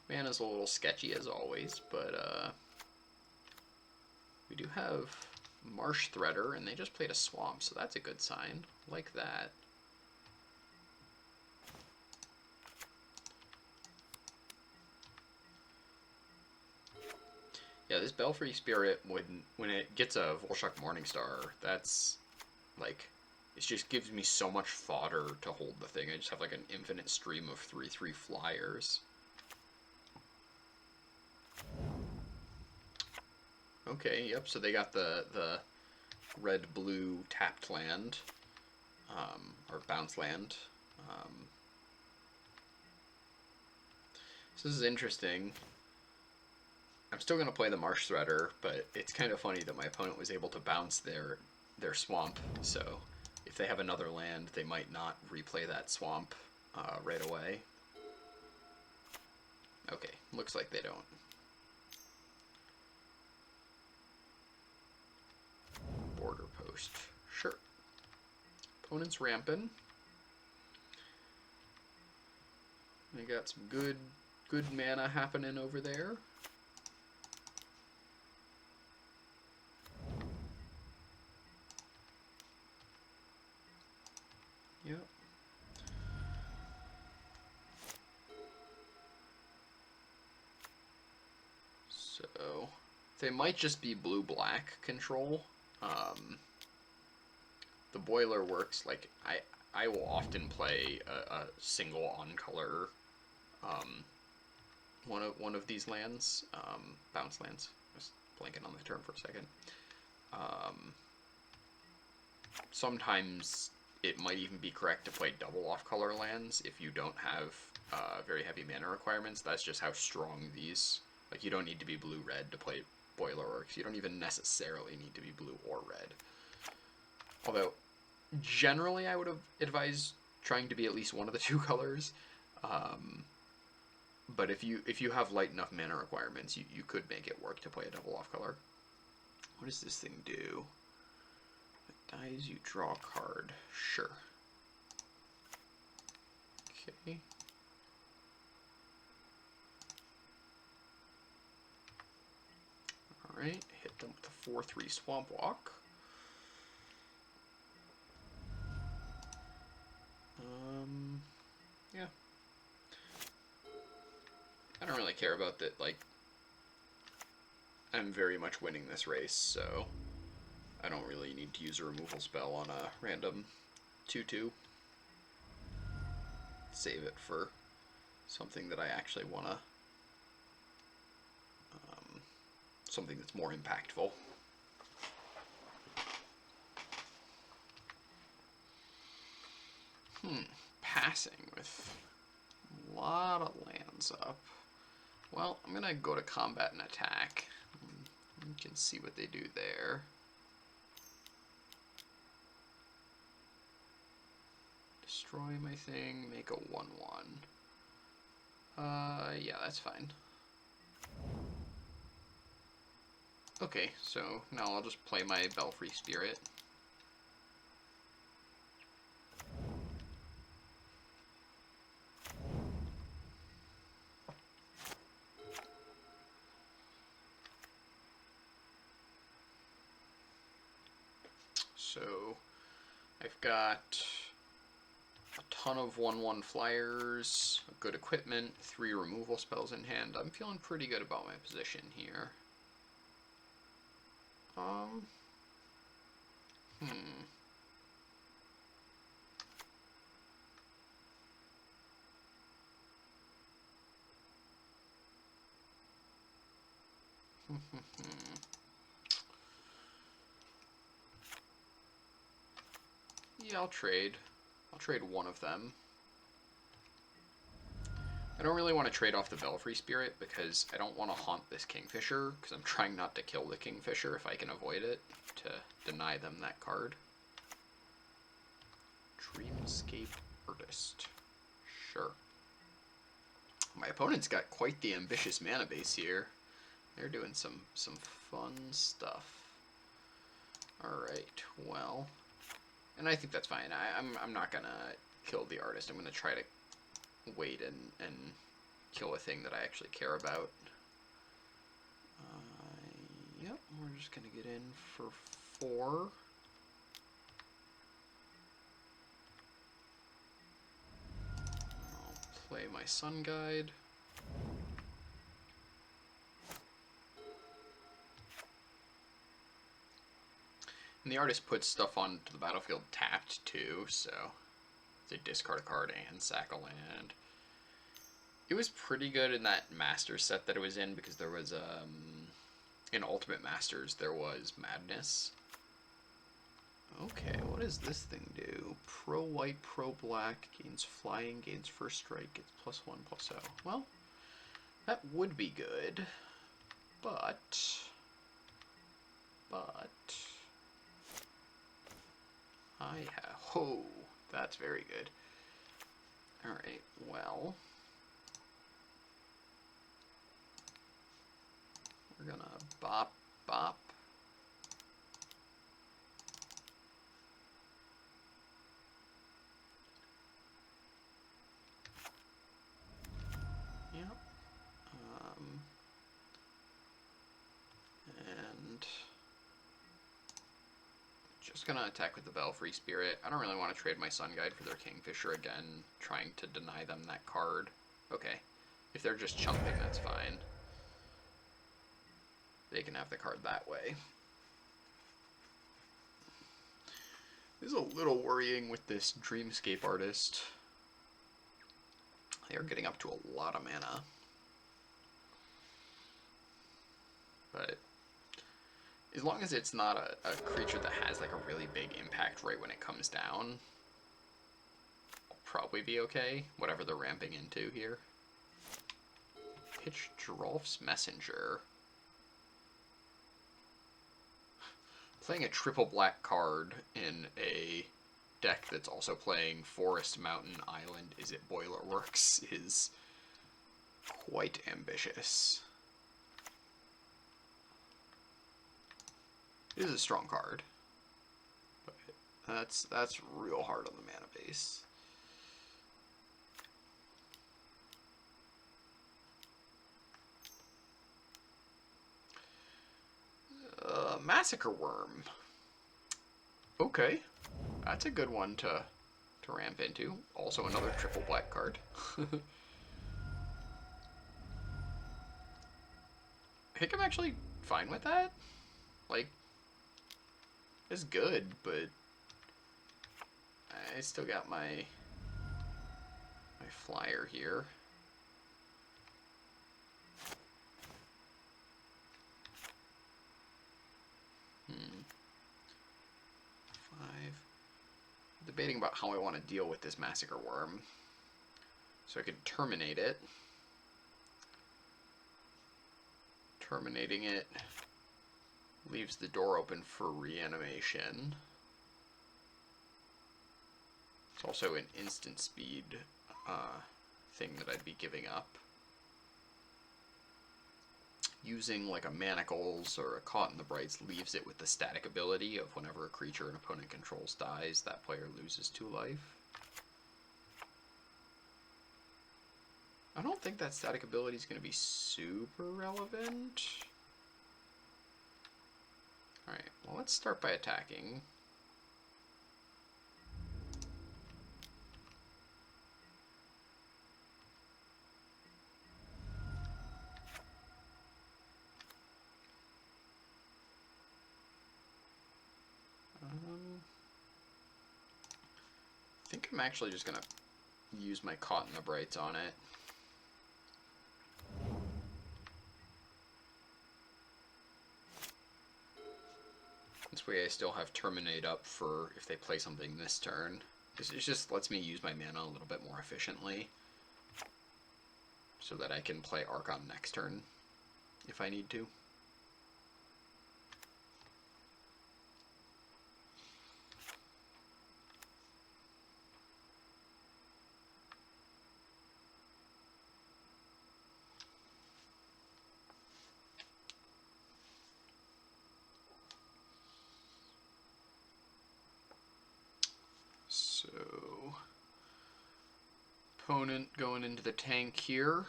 Mana's a little sketchy as always, but we do have Marsh Threader, and they just played a Swamp, so that's a good sign. Like that. Yeah, this Belfry Spirit, when it gets a Volshok Morningstar, that's, like, it just gives me so much fodder to hold the thing. I just have, like, an infinite stream of 3/3 flyers. Okay, yep, so they got the red-blue tapped land, or bounce land. So this is interesting. I'm still going to play the Marsh Threader, but it's kind of funny that my opponent was able to bounce their swamp, so if they have another land, they might not replay that swamp right away. Okay, looks like they don't. Border Post. Sure. Opponent's ramping. They got some good mana happening over there. Yep. So they might just be blue-black control. The boiler works like I will often play a single on color one of these lands, bounce lands. I was blanking on the term for a second. Sometimes it might even be correct to play double off color lands if you don't have very heavy mana requirements. That's just how strong these. Like, you don't need to be blue-red to play Boiler Works. You don't even necessarily need to be blue or red. Although, generally I would advise trying to be at least one of the two colors. But if you have light enough mana requirements, you could make it work to play a double off color. What does this thing do? It dies, you draw a card. Sure. Okay. Alright, hit them with a 4/3 Swamp Walk. Yeah. I don't really care about that, like, I'm very much winning this race, so I don't really need to use a removal spell on a random 2/2. Save it for something that I actually want to, something that's more impactful. Passing with a lot of lands up. Well, I'm going to go to combat and attack. You can see what they do there. Destroy my thing, make a 1/1. Yeah, that's fine. Okay, so now I'll just play my Belfry Spirit. So I've got a ton of 1/1 flyers, good equipment, 3 removal spells in hand. I'm feeling pretty good about my position here. Yeah, I'll trade. I'll trade one of them. I don't really want to trade off the Belfry Spirit because I don't want to haunt this Kingfisher, because I'm trying not to kill the Kingfisher if I can avoid it, to deny them that card. Dreamscape Artist. Sure. My opponent's got quite the ambitious mana base here. They're doing some fun stuff. Alright, well... And I think that's fine. I'm not gonna kill the artist. I'm gonna try to wait and kill a thing that I actually care about. Yep, we're just gonna get in for 4. I'll play my Sun Guide. And the artist puts stuff onto the battlefield tapped too, so they discard a card and sack a land. It was pretty good in that Masters set that it was in, because there was in Ultimate Masters there was Madness. Okay, what does this thing do? Pro white, pro black, gains flying, gains first strike, gets +1/+0. Well, that would be good, but I have... Oh, that's very good. Alright, well... We're gonna bop, bop. Yep. And... just gonna attack with the Belfry Spirit. I don't really want to trade my Sun Guide for their Kingfisher again, trying to deny them that card. Okay. If they're just chumping, that's fine. They can have the card that way. This is a little worrying with this Dreamscape Artist. They are getting up to a lot of mana. But as long as it's not a creature that has like a really big impact right when it comes down, I'll probably be okay, whatever they're ramping into here. Pitch Drolf's Messenger. Playing a triple black card in a deck that's also playing Forest, Mountain, Island, Is It Boilerworks is quite ambitious. It is a strong card, but that's real hard on the mana base. Massacre Worm. Okay, that's a good one to ramp into. Also another triple black card. I think I'm actually fine with that. Like, it's good, but I still got my flyer here. Debating about how I want to deal with this Massacre Worm. So I could terminate it. Terminating it leaves the door open for reanimation. It's also an instant speed thing that I'd be giving up. Using like a Manacles or a Caught in the Brights leaves it with the static ability of whenever a creature an opponent controls dies, that player loses 2 life. I don't think that static ability is going to be super relevant. Alright, well let's start by attacking. I'm actually just gonna use my Caught in the Brights on it. This way I still have Terminate up for if they play something this turn. It just lets me use my mana a little bit more efficiently, so that I can play Archon next turn if I need to. So, opponent going into the tank here.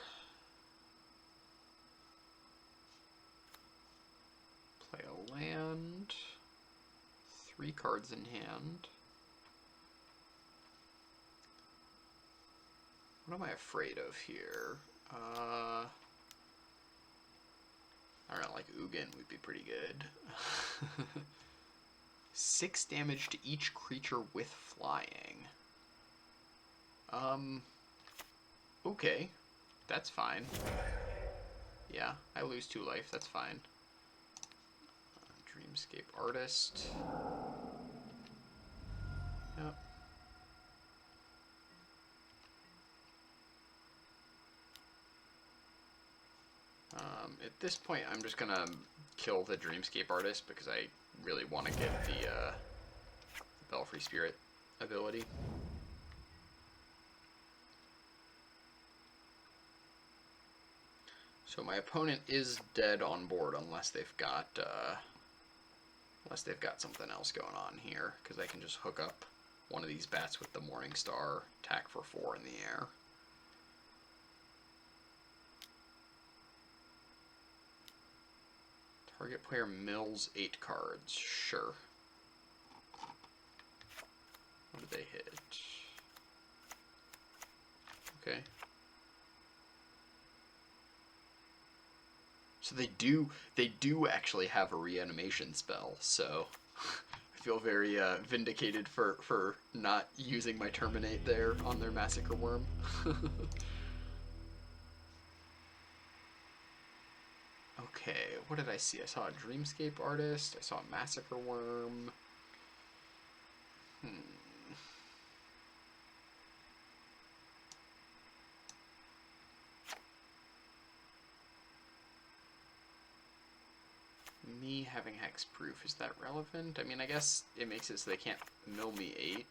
Play a land. 3 cards in hand. What am I afraid of here? I don't know, like Ugin would be pretty good. 6 damage to each creature with flying. Okay. That's fine. Yeah, I lose 2 life, that's fine. Dreamscape Artist. Yep. At this point, I'm just gonna kill the Dreamscape Artist because I really want to get the Belfry Spirit ability. So my opponent is dead on board unless they've got something else going on here, because I can just hook up one of these bats with the Morning Star, attack for 4 in the air. Target player mills 8 cards. Sure. What did they hit? Okay. So they do actually have a reanimation spell, so I feel very vindicated for not using my Terminate there on their Massacre Worm. Okay, what did I see? I saw a Dreamscape Artist, I saw a Massacre Worm. Me having Hexproof, is that relevant? I mean, I guess it makes it so they can't mill me 8.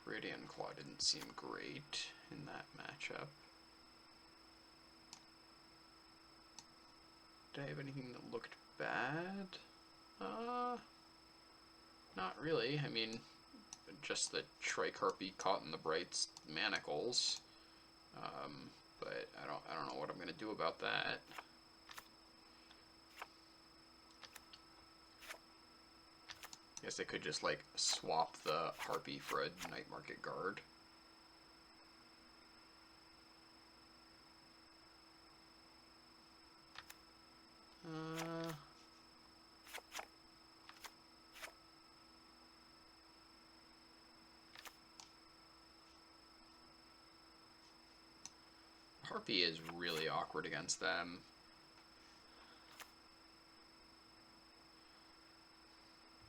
Viridian Claw didn't seem great in that matchup. Did I have anything that looked bad? Not really. I mean, just the Tricarpy Caught in the Brights Manacles. But I don't know what I'm gonna do about that. Guess I could just like swap the Harpy for a Night Market Guard. Harpy is really awkward against them.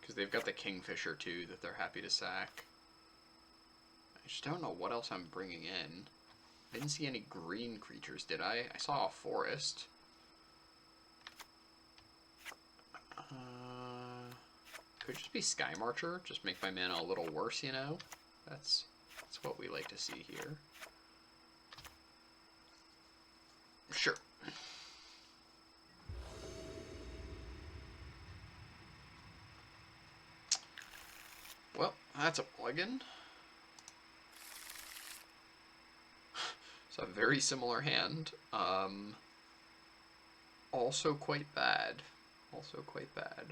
Because they've got the Kingfisher too that they're happy to sack. I just don't know what else I'm bringing in. I didn't see any green creatures, did I? I saw a forest. Could just be Sky Marcher, just make my mana a little worse, you know? That's what we like to see here. Sure. Well, that's a plugin. It's a very similar hand. Also quite bad. Also quite bad.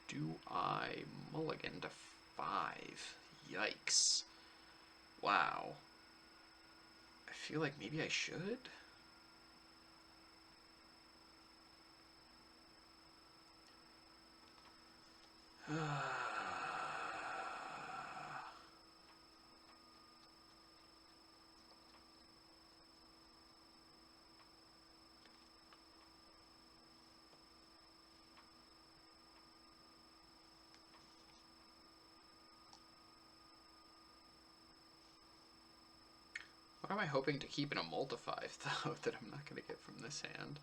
Do I mulligan to 5? Yikes. Wow. I feel like maybe I should. What am I hoping to keep in a Multify, though, that I'm not going to get from this hand?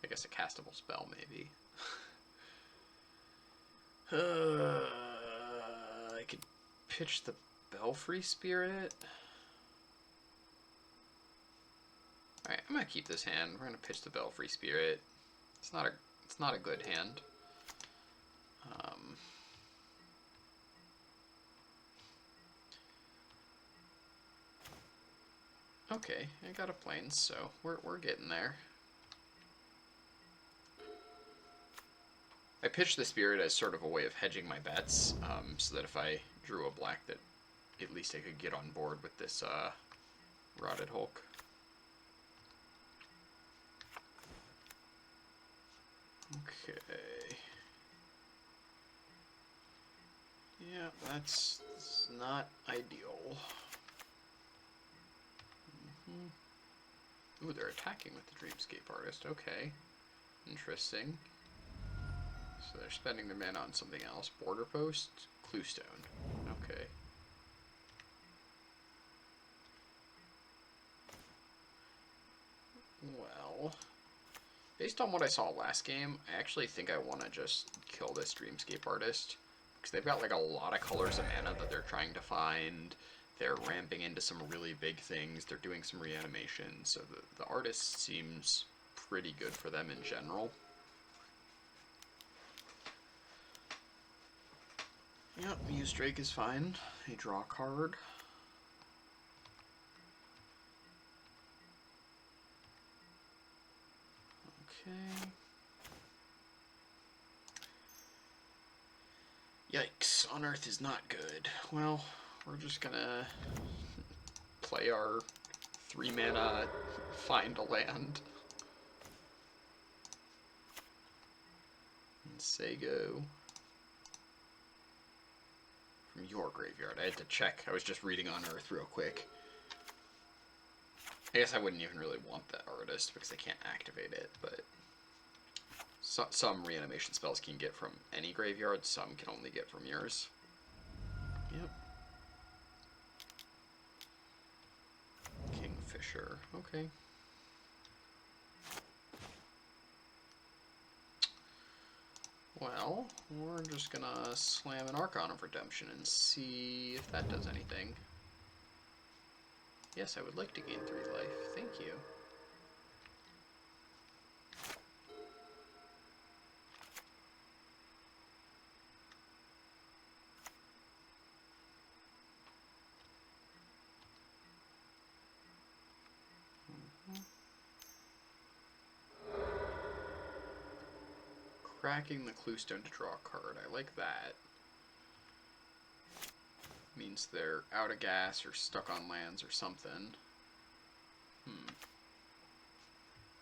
I guess a castable spell, maybe. I could pitch the Belfry Spirit. Alright, I'm going to keep this hand. We're going to pitch the Belfry Spirit. It's not a good hand. Okay, I got a Plains, so we're getting there. I pitched the Spirit as sort of a way of hedging my bets, so that if I drew a black, that at least I could get on board with this Rotted Hulk. Okay. Yeah, that's not ideal. Ooh, they're attacking with the Dreamscape Artist. Okay. Interesting. So they're spending their mana on something else. Border Post, Cluestone. Okay. Well, based on what I saw last game, I actually think I want to just kill this Dreamscape Artist. Because they've got like a lot of colors of mana that they're trying to find. They're ramping into some really big things. They're doing some reanimation. So the artist seems pretty good for them in general. Yep, Muse Drake is fine. I draw a card. Okay. Yikes, On Earth is not good. Well, we're just gonna play our 3-mana find a land. And say go. From your graveyard. I had to check. I was just reading On Earth real quick. I guess I wouldn't even really want that artist because I can't activate it, but some reanimation spells can get from any graveyard, some can only get from yours. Yep. Kingfisher. Okay. Well, we're just gonna slam an Archon of Redemption and see if that does anything. Yes, I would like to gain 3 life. Thank you. Cracking the Cluestone to draw a card. I like that. Means they're out of gas or stuck on lands or something.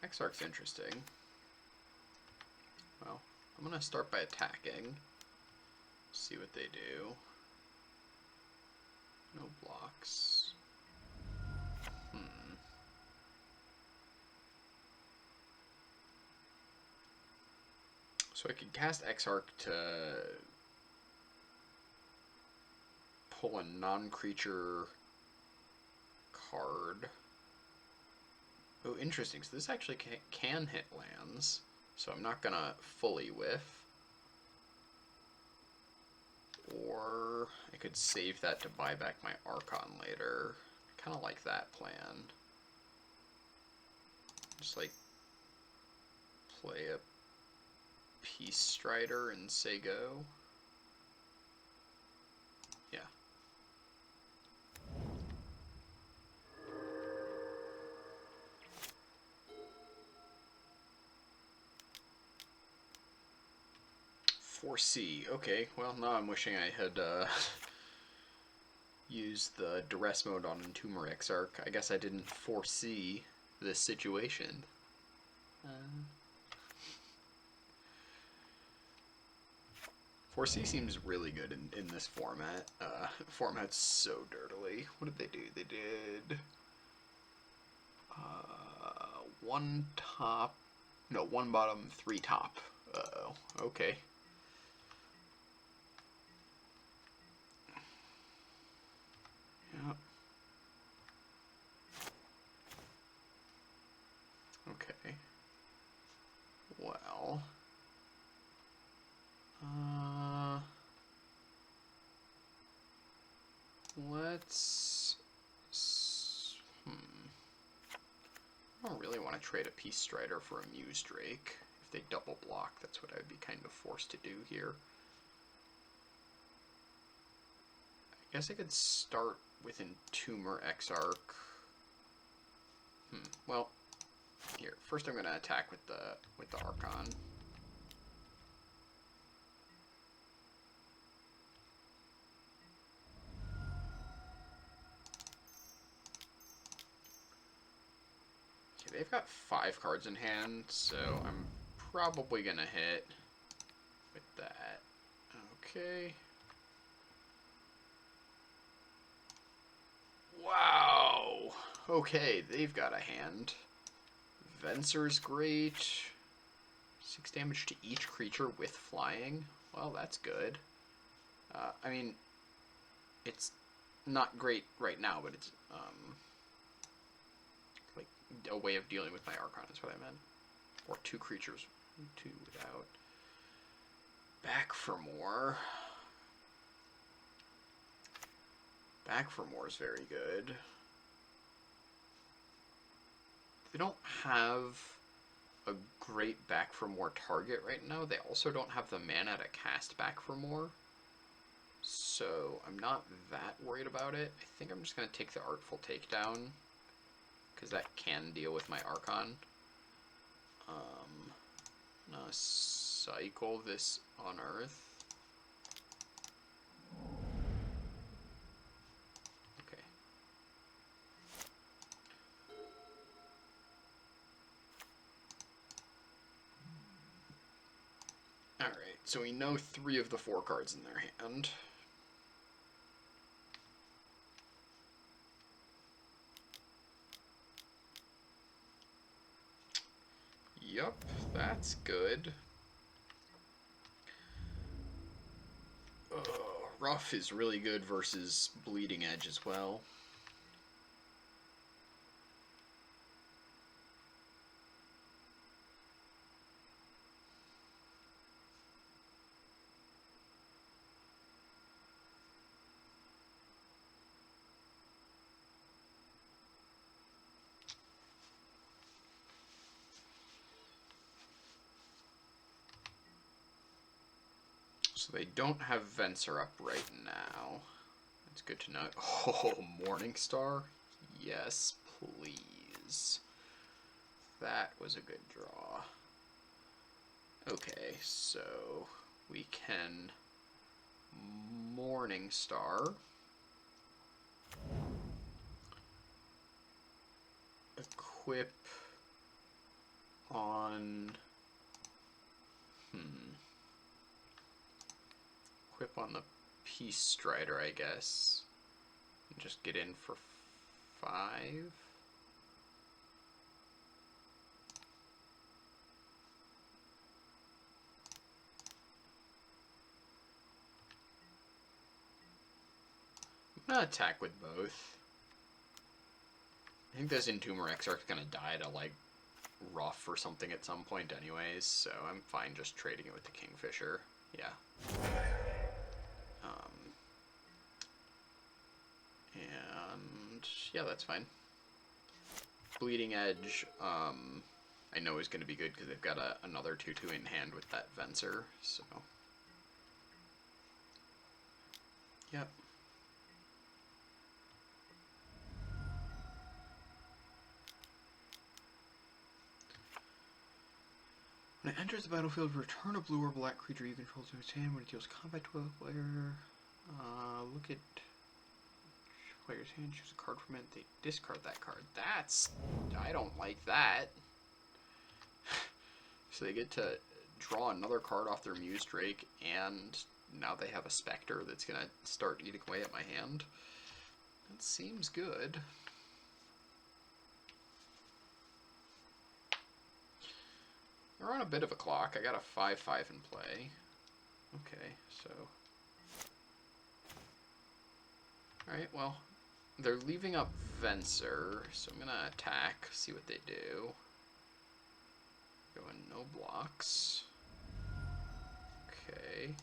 Exarch's interesting. Well, I'm gonna start by attacking. See what they do. No blocks. So I could cast Exarch to pull a non-creature card. Oh, interesting. So this actually can hit lands. So I'm not gonna fully whiff. Or I could save that to buy back my Archon later. I kind of like that plan. Just like play a Peace Strider and say go. Yeah. Foresee. Okay, well, now I'm wishing I had used the Duress mode on Entomber Exarch. I guess I didn't foresee this situation. Foresee seems really good in this format. Format's so dirtily. What did they do? They did 1 top, no, 1 bottom, 3 top. Uh-oh. Okay. Yep. I don't really want to trade a Peace Strider for a Muse Drake. If they double block, that's what I would be kind of forced to do here. I guess I could start with Entomber Exarch. Well, here. First I'm going to attack with the Archon. Okay, they've got 5 cards in hand, so I'm probably going to hit with that. Okay. Wow! Okay, they've got a hand. Venser's great. 6 damage to each creature with flying. Well, that's good. I mean, it's not great right now, but it's like a way of dealing with my Archon is what I meant. Or 2 creatures, 2 without. Back for more. Back for more is very good. They don't have a great back for more target right now. They also don't have the mana to cast back for more. So I'm not that worried about it. I think I'm just going to take the Artful Takedown, because that can deal with my Archon. I'm going to cycle this Unearth. Okay. Alright, so we know 3 of the 4 cards in their hand. Yup, that's good. Rough is really good versus Bleeding Edge as well. So they don't have Venser up right now. That's good to know. Oh, Morningstar? Yes, please. That was a good draw. Okay, so we can Morningstar. Equip on... Equip on the Peace Strider, I guess. And just get in for 5. I'm gonna attack with both. I think this Entomber Exarch's gonna die to, like, Rough or something at some point anyways, so I'm fine just trading it with the Kingfisher. Yeah. And yeah, that's fine. Bleeding Edge, I know is going to be good because they've got another 2/2 in hand with that Venser, so. Yep. When it enters the battlefield, return a blue or black creature you control to its hand. When it deals combat to a player, look at player's hand, choose a card from it, they discard that card. That's... I don't like that. So they get to draw another card off their Muse Drake, and now they have a Spectre that's going to start eating away at my hand. That seems good. We're on a bit of a clock. I got a 5/5 in play. Okay, so... Alright, well... They're leaving up Venser, so I'm gonna attack, see what they do. Going no blocks. Okay.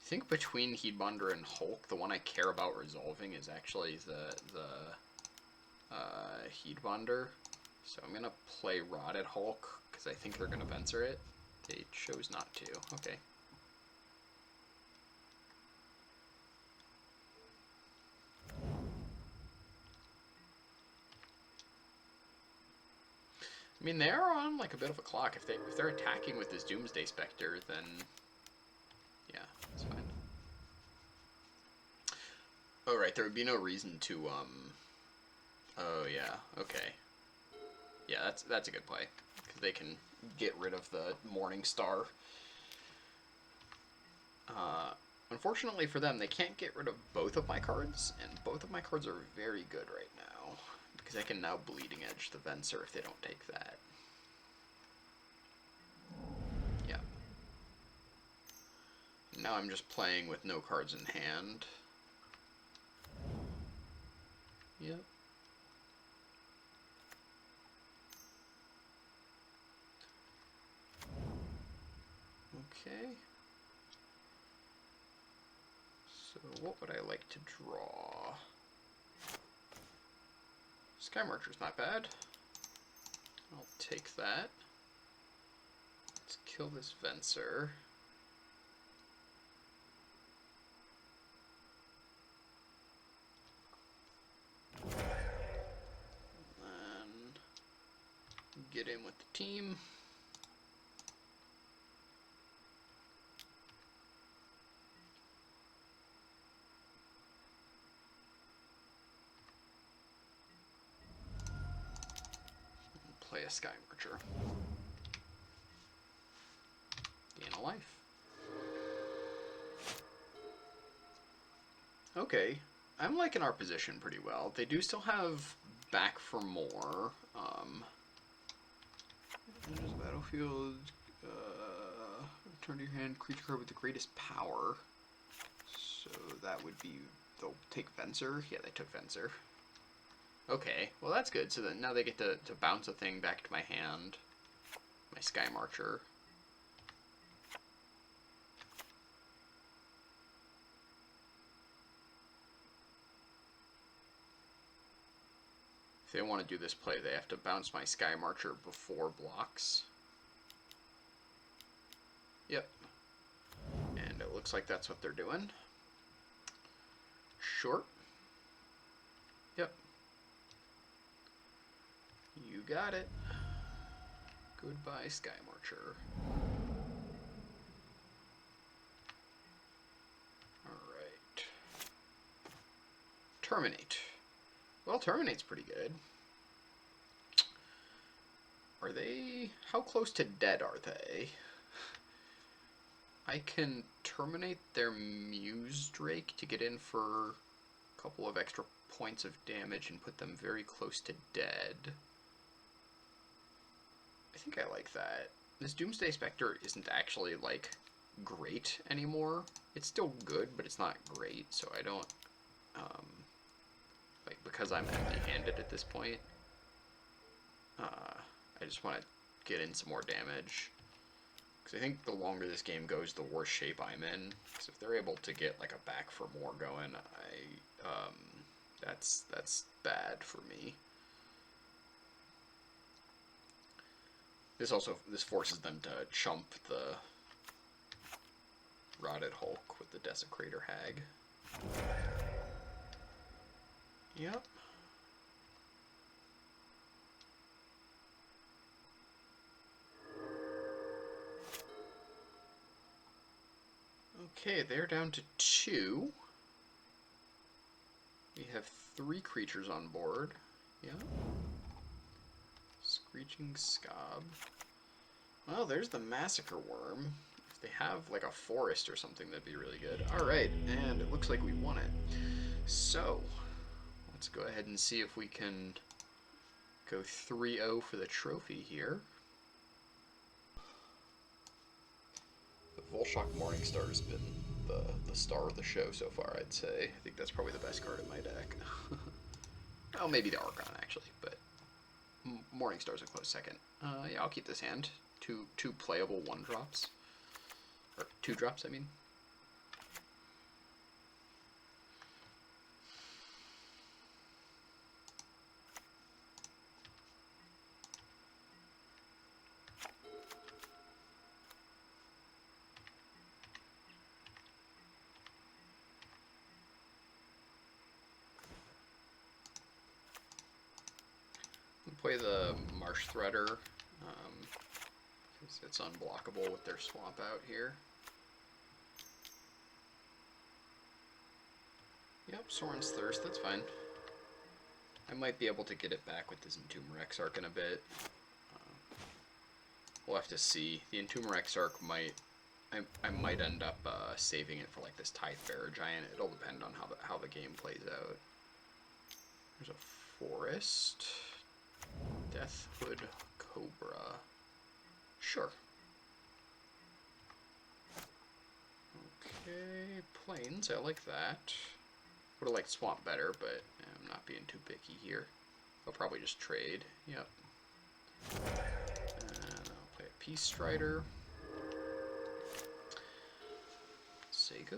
think between Heatbonder and Hulk, the one I care about resolving is actually the Heatbonder. So I'm gonna play Rotted Hulk because I think they're gonna Venser it. They chose not to. Okay. I mean, they are on like a bit of a clock. If they're attacking with this Doomsday Spectre, then yeah, that's fine. Oh right, there would be no reason to Oh yeah, okay. Yeah, that's a good play because they can get rid of the Morning Star. Unfortunately for them, they can't get rid of both of my cards, and both of my cards are very good right now because I can now Bleeding Edge the Venser if they don't take that. Yeah. Now I'm just playing with no cards in hand. Yep. Okay. So what would I like to draw? Sky Marcher's not bad. I'll take that. Let's kill this Venser. And then get in with the team. Play a Sky Marcher. Gain a life. Okay, I'm liking our position pretty well. They do still have Back for More. Enters the battlefield. Return to your hand creature card with the greatest power. So that would be, they'll take Venser. Yeah, they took Venser. Okay, well that's good. So then now they get to bounce a thing back to my hand. My Sky Marcher. If they want to do this play, they have to bounce my Sky Marcher before blocks. Yep. And it looks like that's what they're doing. Short. Yep. You got it. Goodbye, Sky Marcher. Alright. Terminate. Well, Terminate's pretty good. Are they... How close to dead are they? I can terminate their Muse Drake to get in for a couple of extra points of damage and put them very close to dead. I think I like that. This Doomsday Spectre isn't actually, like, great anymore. It's still good, but it's not great, so I don't... like, because I'm empty-handed at this point, I just want to get in some more damage. Because I think the longer this game goes, the worse shape I'm in. Because if they're able to get, like, a Back for More going, that's bad for me. This forces them to chump the Rotted Hulk with the Desecrator Hag. Yep. Okay, they're down to 2. We have 3 creatures on board. Yeah. Screeching Scob. Well, there's the Massacre Worm. If they have like a forest or something, that'd be really good. Alright, and it looks like we won it. So, let's go ahead and see if we can go 3-0 for the trophy here. The Volshok Morningstar has been the star of the show so far, I'd say. I think that's probably the best card in my deck. Well, maybe the Archon, actually, but Morningstar's a close second. Yeah, I'll keep this hand. Two playable 1-drops. Or 2-drops, I mean. play the Marsh Threader, because it's unblockable with their swamp out here. Yep, Sorin's Thirst, that's fine. I might be able to get it back with this Entomber Exarch in a bit. We'll have to see. The Entomber Exarch might... I might end up saving it for like this Tidebearer Giant. It'll depend on how the game plays out. There's a Forest. Deathhood Cobra. Sure. Okay, Plains, I like that. Would have liked Swamp better, but I'm not being too picky here. I'll probably just trade. Yep. And I'll play a Peace Strider. Say go.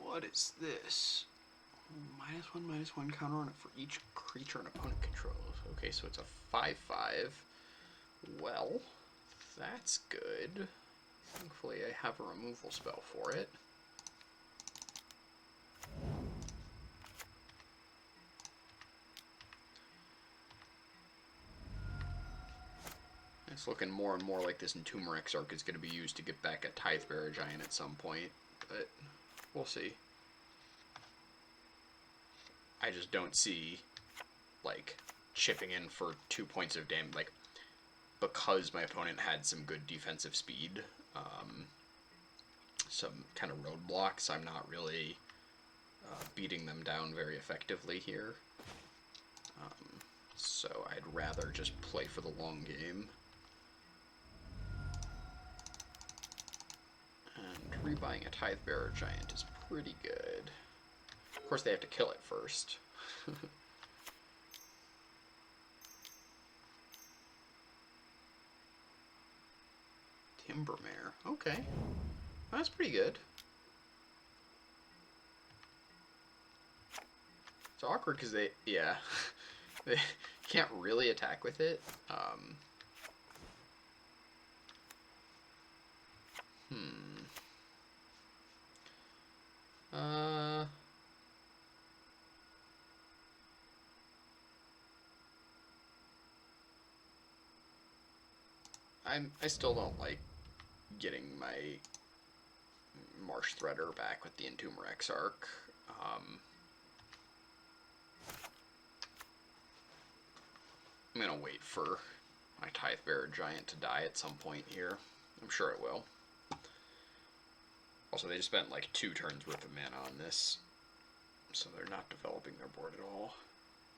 What is this? -1/-1 counter on it for each creature an opponent controls. Okay, so it's a 5/5. Well, that's good. Thankfully, I have a removal spell for it. It's looking more and more like this Entomber Exarch is going to be used to get back a Tidebearer Giant at some point, but we'll see. I just don't see, like, chipping in for 2 points of damage, like, because my opponent had some good defensive speed, some kind of roadblocks, I'm not really beating them down very effectively here. So I'd rather just play for the long game. And rebuying a Tidebearer Giant is pretty good. Of course, they have to kill it first. Timbermare. Okay. That's pretty good. It's awkward because they, yeah, they can't really attack with it. I still don't like getting my Marsh Threader back with the Entomber Exarch. I'm gonna wait for my Tidebearer Giant to die at some point here. I'm sure it will. Also, they just spent like 2 turns worth of mana on this, so they're not developing their board at all.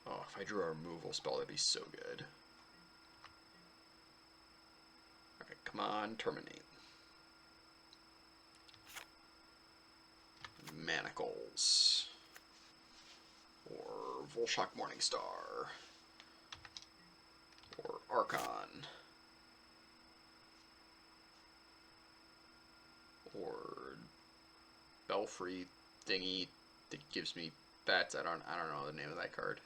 Oh, if I drew a removal spell, that'd be so good. Alright, come on, terminate. Manacles. Or Volshock Morningstar. Or Archon. Or Belfry thingy that gives me bats. I don't know the name of that card.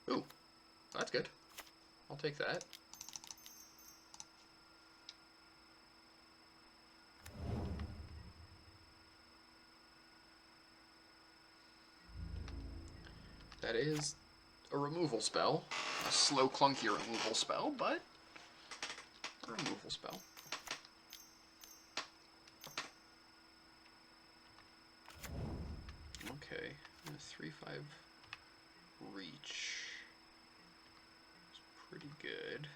Ooh, that's good. I'll take that. That is a removal spell. A slow, clunky removal spell, but a removal spell. Okay, a 3/5 reach. It's pretty good.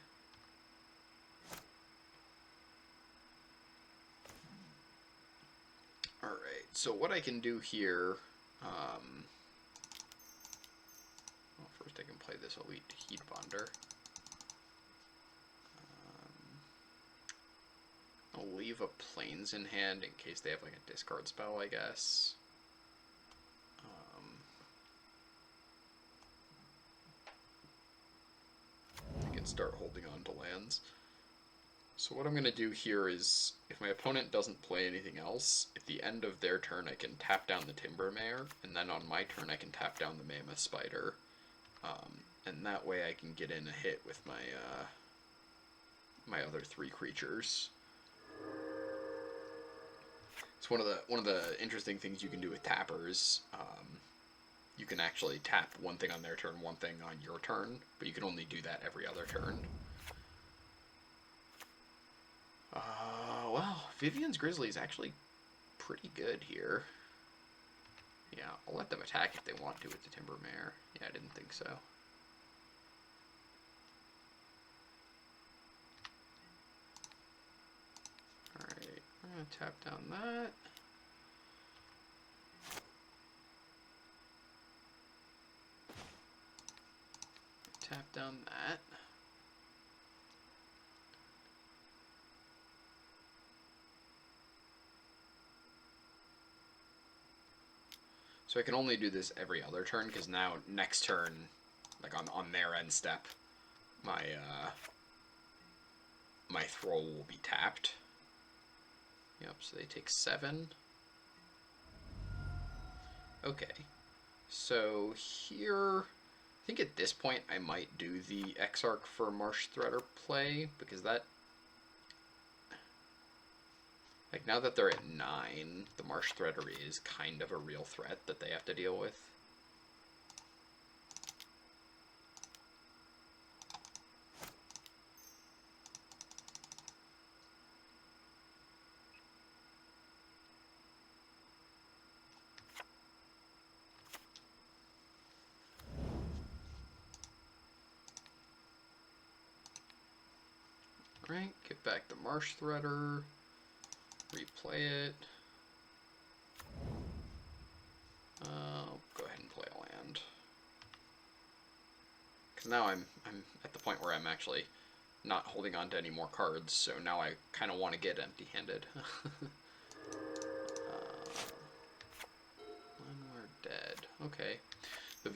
Alright, so what I can do here, well, first I can play this Elite Heatbonder. I'll leave a Plains in hand in case they have like a discard spell, I guess. I can start holding on to lands. So what I'm going to do here is, if my opponent doesn't play anything else, at the end of their turn I can tap down the Timbermare, and then on my turn I can tap down the Mammoth Spider. And that way I can get in a hit with my my other 3 creatures. It's one of the interesting things you can do with tappers. You can actually tap one thing on their turn, one thing on your turn, but you can only do that every other turn. Well, Vivian's Grizzly is actually pretty good here. Yeah, I'll let them attack if they want to with the Timbermare. Yeah, I didn't think so. Alright, I'm going to tap down that. Tap down that. So I can only do this every other turn, because now next turn, like on their end step, my my Thrall will be tapped. Yep, so they take 7. Okay. So here, I think at this point I might do the Exarch for Marsh Threader play, because that, like, now that they're at 9, the Marsh Threader is kind of a real threat that they have to deal with. Alright, get back the Marsh Threader, replay it. Go ahead and play a land. Because now I'm at the point where I'm actually not holding on to any more cards, so now I kind of want to get empty-handed. When we're dead. Okay. The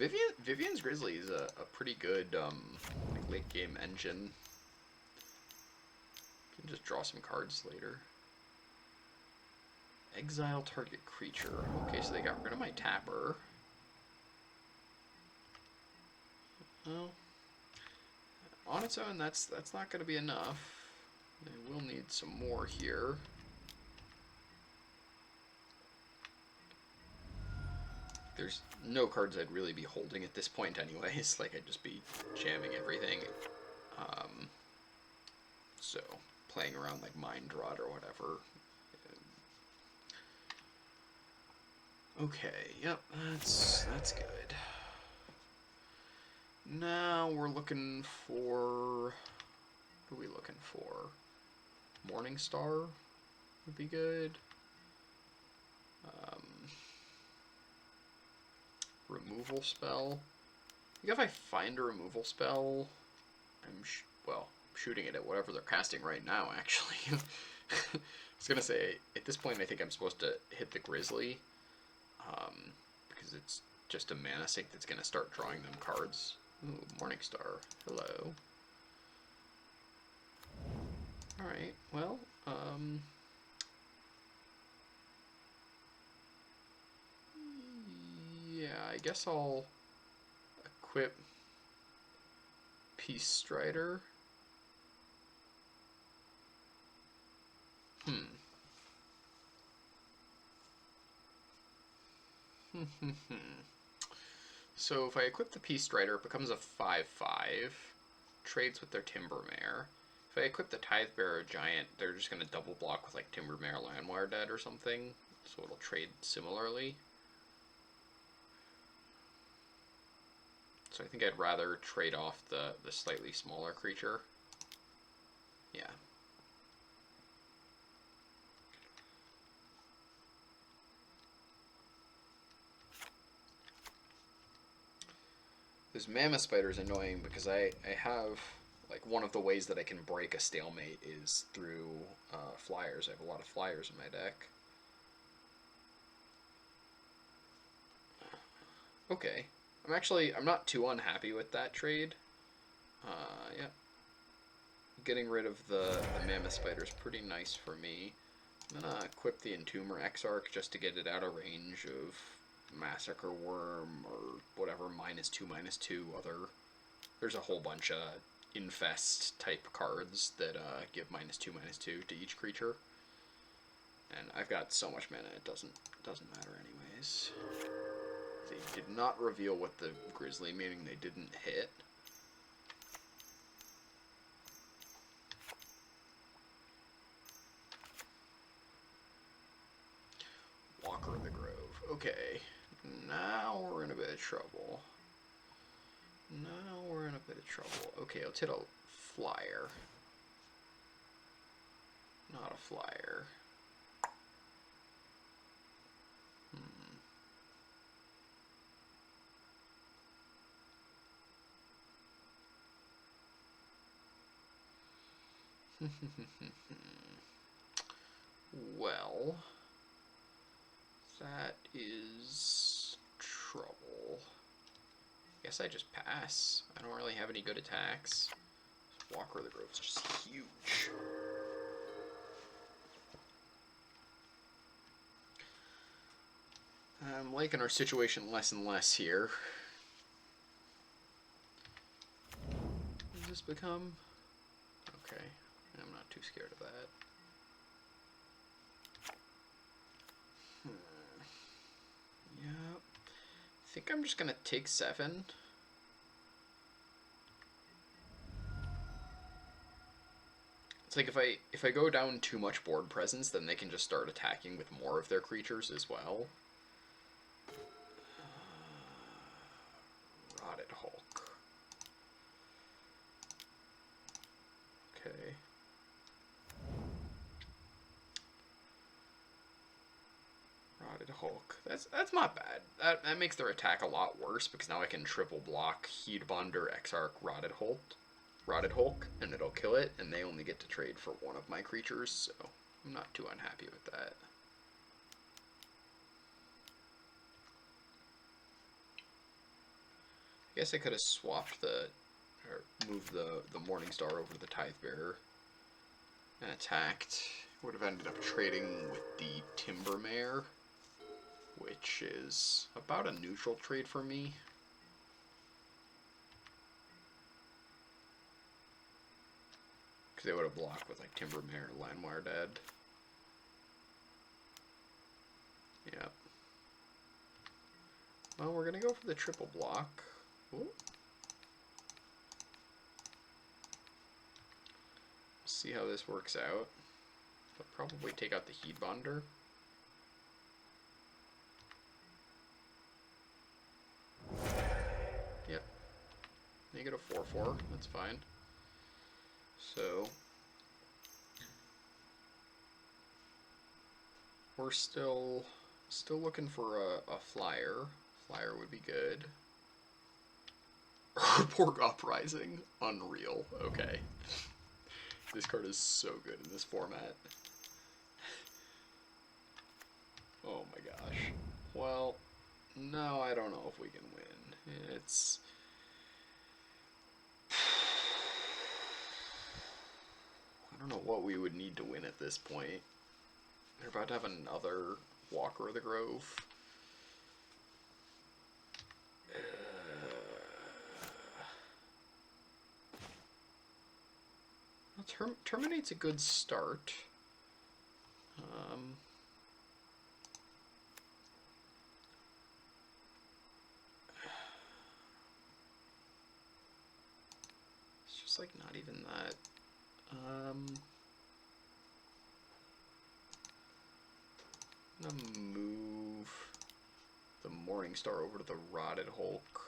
Vivian's Grizzly is a pretty good like late game engine. You can just draw some cards later. Exile target creature. Okay, so they got rid of my tapper. Well, on its own, that's not going to be enough. They will need some more here. There's no cards I'd really be holding at this point anyways. Like, I'd just be jamming everything. So, playing around like Mind Rot or whatever. Okay, yep, that's good. Now we're looking for... What are we looking for? Morningstar would be good. Removal spell. I think if I find a removal spell, I'm shooting it at whatever they're casting right now, actually. I was going to say, at this point, I think I'm supposed to hit the Grizzly, because it's just a mana sink that's going to start drawing them cards. Ooh, Morningstar. Hello. Alright, well, yeah, I guess I'll equip Peace Strider. So if I equip the Peace Strider, it becomes a 5/5. Trades with their Timbermare. If I equip the Tidebearer Giant, they're just going to double block with like Timbermare Landwire Dead or something. So it'll trade similarly. So I think I'd rather trade off the slightly smaller creature. Yeah. This Mammoth Spider is annoying because I have, like, one of the ways that I can break a stalemate is through flyers. I have a lot of flyers in my deck. Okay. I'm not too unhappy with that trade. Yeah. Getting rid of the Mammoth Spider is pretty nice for me. I'm gonna equip the Entomber Exarch just to get it out of range of Massacre Worm or whatever -2/-2 other. There's a whole bunch of infest type cards that give -2/-2 to each creature, and I've got so much mana, it doesn't matter anyways. They did not reveal what the Grizzly, meaning they didn't hit. Walker of the Grove. Okay, now we're in a bit of trouble. Okay, let's hit a flyer. Not a flyer. Well, that is trouble. Guess I just pass. I don't really have any good attacks. Walker of the Grove is just huge. I'm liking our situation less and less here. What does this become? Okay, I'm not too scared of that. Yep. I think I'm just gonna take 7. It's like if I go down too much board presence, then they can just start attacking with more of their creatures as well. Rotted Hulk. Okay. Rotted Hulk. That's not bad. That makes their attack a lot worse because now I can triple block Heatbonder, Exarch, Rotted Hulk, and it'll kill it, and they only get to trade for one of my creatures, so I'm not too unhappy with that. I guess I could have swapped or moved the Morningstar over to the Tidebearer and attacked. Would have ended up trading with the Timbermare, which is about a neutral trade for me. Because they would have blocked with like Timbermare or Landwire Dead. Yep. Well, we're gonna go for the triple block. Ooh. See how this works out. I'll probably take out the Heatbonder. Yep. Negative 4/4. That's fine. So we're still looking for a flyer. Flyer would be good. Urborg Uprising. Unreal. Okay. This card is so good in this format. Oh my gosh. Well, no, I don't know if we can win. It's... I don't know what we would need to win at this point. They're about to have another Walker of the Grove. Well, Terminate's a good start. It's just like not even that. I'm gonna move the Morningstar over to the Rotted Hulk.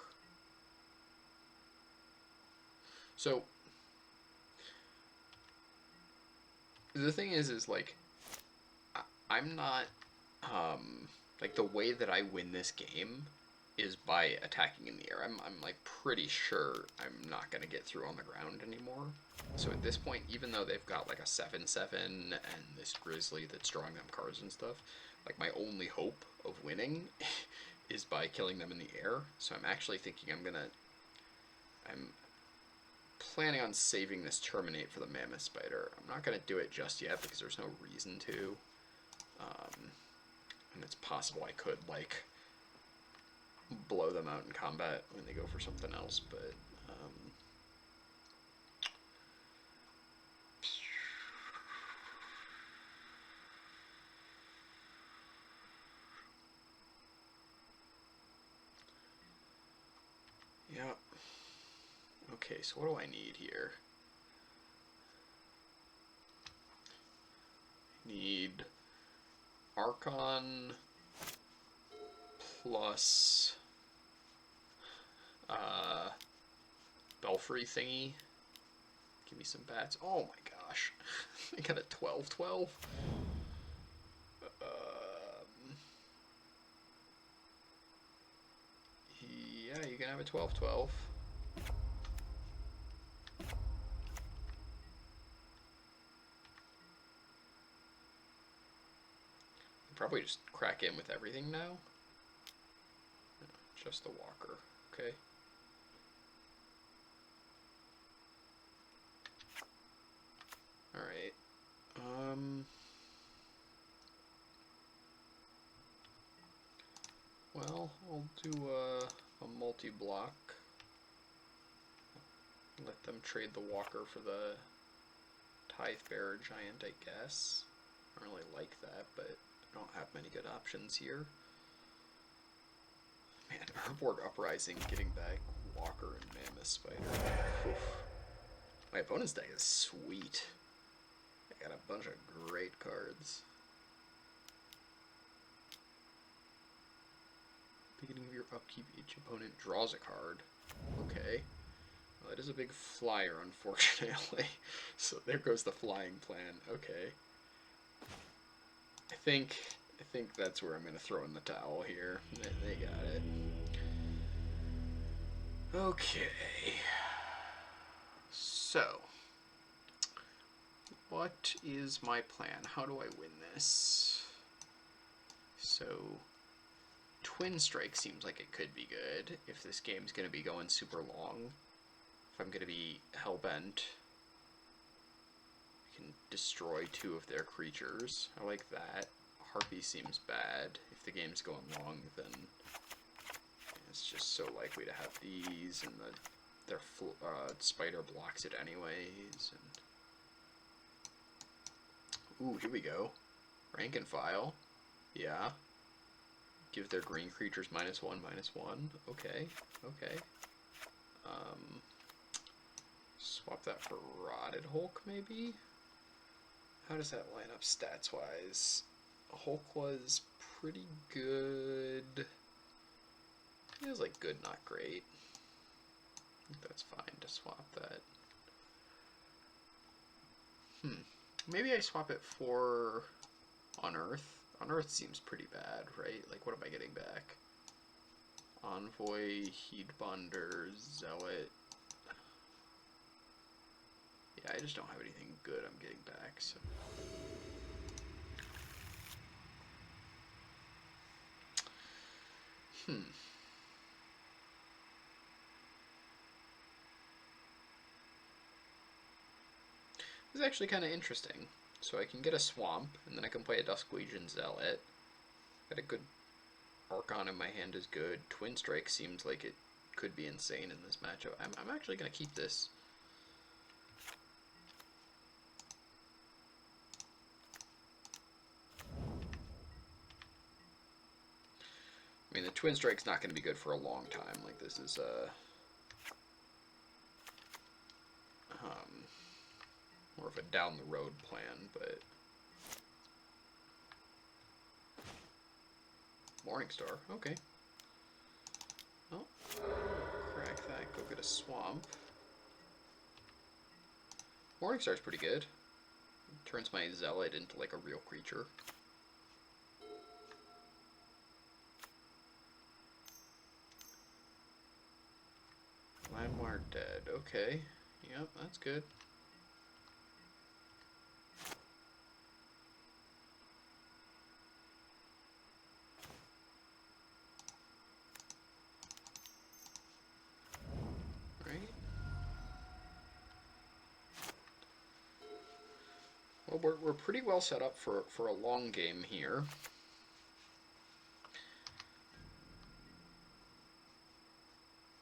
So the thing is like I'm not like the way that I win this game is by attacking in the air. I'm like pretty sure I'm not gonna get through on the ground anymore. So at this point, even though they've got like a 7/7 and this Grizzly that's drawing them cards and stuff, like my only hope of winning is by killing them in the air. So I'm actually thinking I'm planning on saving this Terminate for the Mammoth Spider. I'm not gonna do it just yet because there's no reason to. And it's possible I could like blow them out in combat when they go for something else, but Okay, so what do I need here? Need Archon plus Belfry thingy. Give me some bats. Oh my gosh. I got a 12-12. Yeah, you can have a 12-12. Probably just crack in with everything now. Just the walker. Okay. Alright. Well, I'll do a multi-block. Let them trade the walker for the Tithe Bearer Giant, I guess. I don't really like that, but I don't have many good options here. Man, Urborg Uprising getting back Walker and Mammoth Spider. Oof. My opponent's deck is sweet. I got a bunch of great cards. Beginning of your upkeep, each opponent draws a card. Okay. Well, that is a big flyer, unfortunately. So there goes the flying plan. Okay. I think that's where I'm going to throw in the towel here. They got it. Okay. So, what is my plan? How do I win this? So, Twin Strike seems like it could be good if this game's going to be going super long. If I'm going to be hellbent, I can destroy 2 of their creatures. I like that. Harpy seems bad. If the game's going long, then it's just so likely to have these, and their spider blocks it anyways. And ooh, here we go. Rank and file. Yeah. Give their green creatures -1/-1. Okay. Okay. Swap that for Rotted Hulk, maybe? How does that line up stats-wise? Hulk was pretty good. It was like good, not great. I think that's fine to swap that. Maybe I swap it for Unearth. Unearth seems pretty bad, right? Like, what am I getting back? Envoy, Heatbonder, Zealot. Yeah, I just don't have anything good I'm getting back, so... This is actually kind of interesting. So I can get a Swamp, and then I can play a Dusk Legion Zealot. Got a good Archon in my hand is good. Twin Strike seems like it could be insane in this matchup. I'm actually going to keep this. I mean, the Twin Strike's not going to be good for a long time. Like, this is more of a down-the-road plan, but... Morningstar, okay. Well, crack that, go get a Swamp. Morningstar's pretty good. Turns my Zealot into, like, a real creature. Landmar dead, okay. Yep, that's good. Right. Well, we're pretty well set up for a long game here.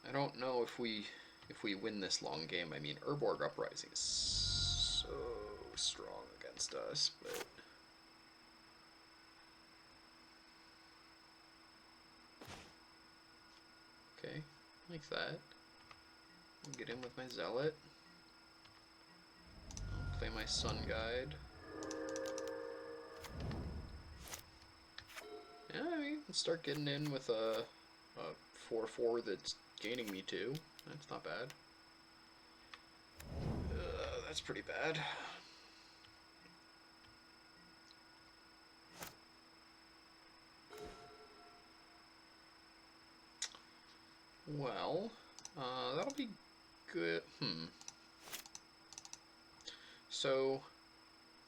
I don't know if we win this long game. I mean, Urborg Uprising is so strong against us, but... Okay, like that. Get in with my Zealot. I'll play my Sun Guide. Yeah, I mean, start getting in with a 4/4 that's gaining me 2. That's not bad. That's pretty bad. Well, that'll be good. So,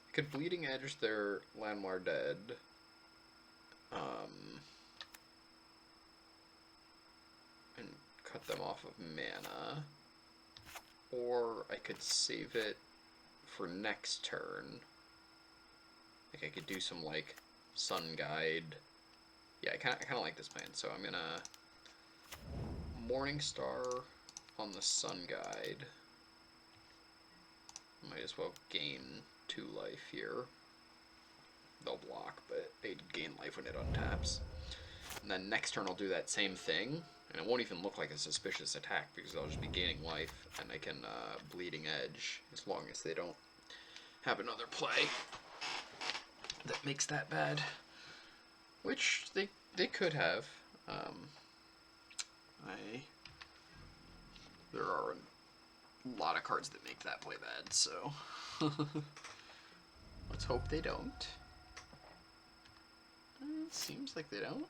I could Bleeding Edge their Llanowar Dead. And cut them off of mana. Or I could save it for next turn. Like, I could do some, like, Sun Guide. Yeah, I kind of like this plan, so I'm gonna Morningstar on the Sun Guide. Might as well gain 2 life here. They'll block, but they gain life when it untaps. And then next turn I'll do that same thing, and it won't even look like a suspicious attack because I'll just be gaining life, and I can Bleeding Edge as long as they don't have another play that makes that bad. Which they could have. There are a lot of cards that make that play bad, so let's hope they don't. It seems like they don't.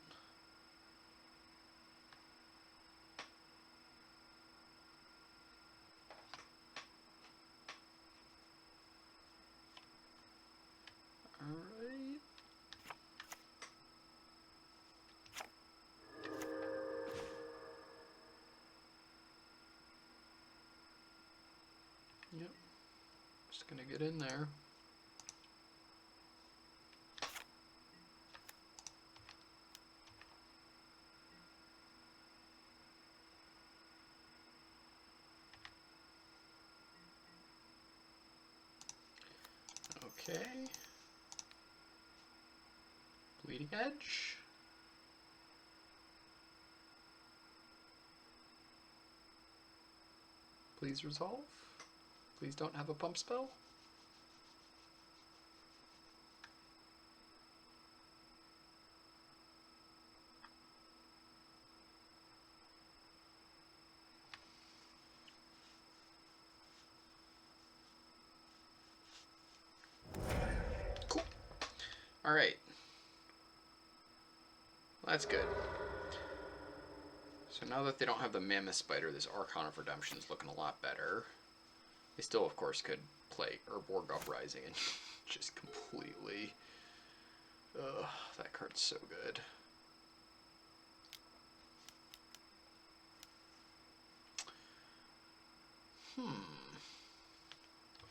Alright. Yep. Just gonna get in there. Okay. Bleeding Edge. Please resolve. Please don't have a pump spell. Cool. Alright. Well, that's good. So now that they don't have the Mammoth Spider, this Archon of Redemption is looking a lot better. They still, of course, could play Urborg Uprising and just completely... Ugh, that card's so good.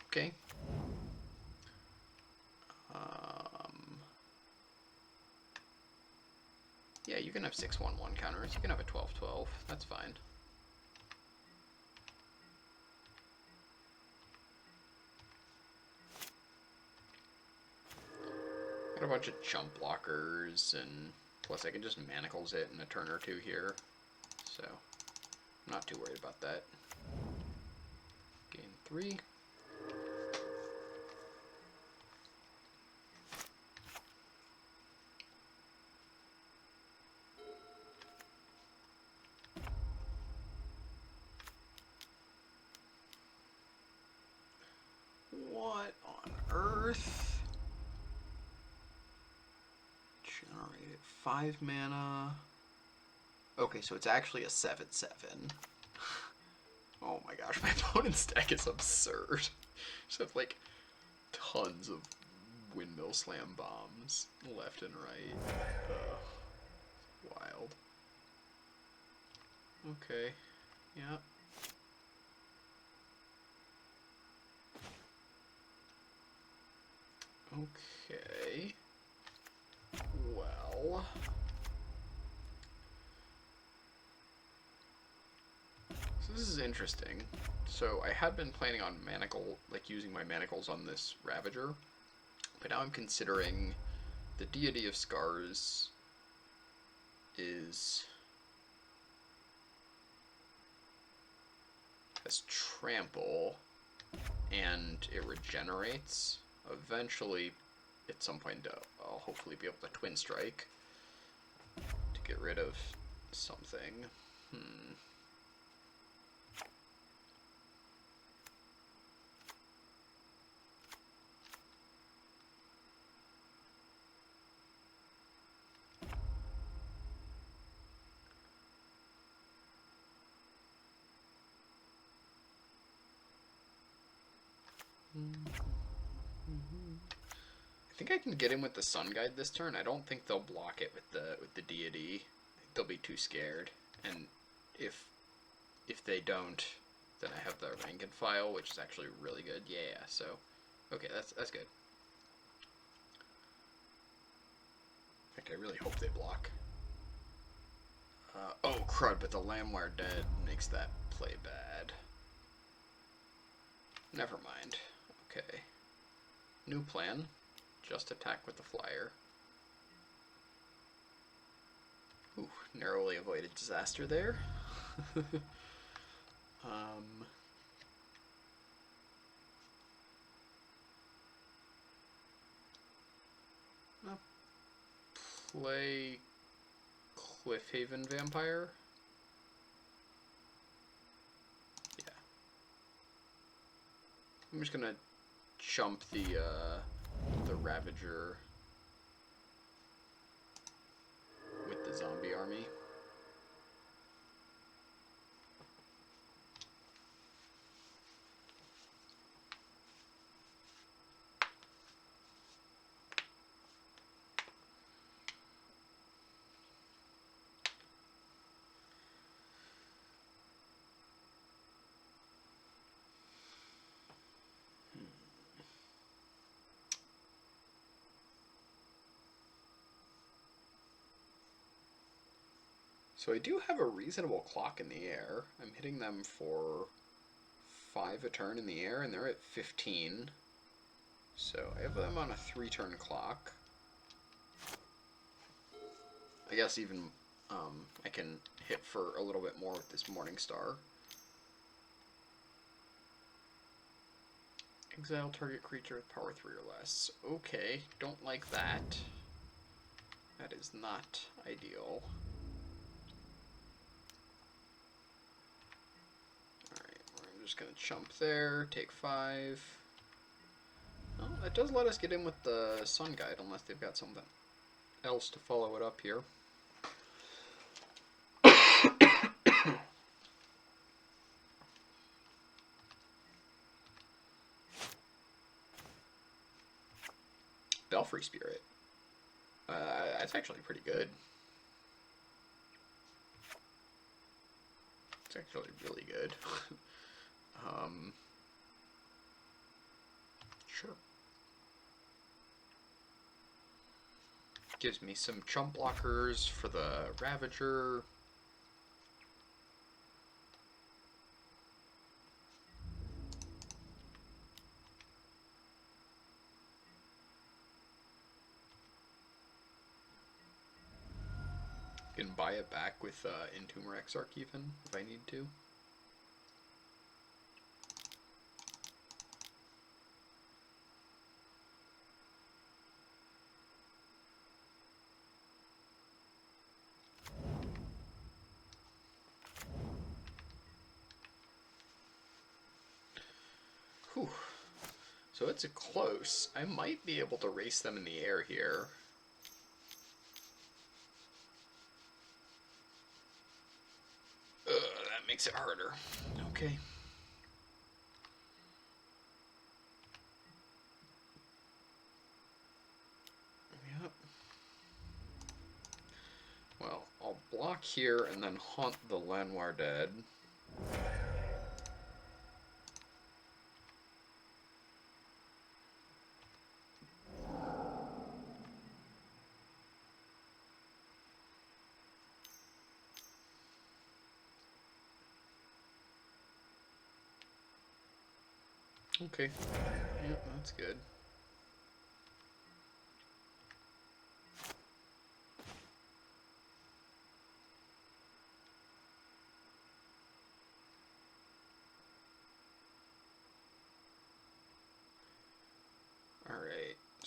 Okay. Yeah, you can have 6/1/1 counters. You can have a 12/12. That's fine. Got a bunch of jump blockers, and plus I can just Manacles it in a turn or 2 here. So, I'm not too worried about that. Gain 3. What on earth? Generated 5 mana. Okay, so it's actually a 7/7. Oh my gosh, my opponent's deck is absurd. Just have like tons of Windmill Slam bombs left and right. Wild. Okay, yeah. Okay. Well. So this is interesting. So I had been planning on using my Manacles on this Ravager, but now I'm considering the Deity of Scars is has trample, and it regenerates. Eventually, at some point, I'll hopefully be able to twin strike to get rid of something. I think I can get in with the Sun Guide this turn. I don't think they'll block it with the deity. I think they'll be too scared. And if they don't, then I have the rank and file, which is actually really good. Yeah, so okay, that's good. In fact, I really hope they block. Oh crud! But the Llanowar Dead makes that play bad. Never mind. Okay. New plan. Just attack with the flyer. Ooh, narrowly avoided disaster there. I'll play Cliffhaven Vampire. Yeah. I'm just gonna chump the Ravager with the zombie army. So I do have a reasonable clock in the air. I'm hitting them for 5 a turn in the air, and they're at 15. So I have them on a 3-turn clock. I guess even I can hit for a little bit more with this Morning Star. Exile target creature with power 3 or less. Okay, don't like that. That is not ideal. I'm just going to chump there, take 5. Oh, that does let us get in with the Sun Guide, unless they've got something else to follow it up here. Belfry Spirit. That's actually pretty good. It's actually really good. Sure. Gives me some chump blockers for the Ravager. Can buy it back with Entomber Exarch even, if I need to. Whew. So it's a close. I might be able to race them in the air here. That makes it harder. Okay. Yep. Well, I'll block here and then haunt the Llanowar Dead. Okay. Yep, that's good.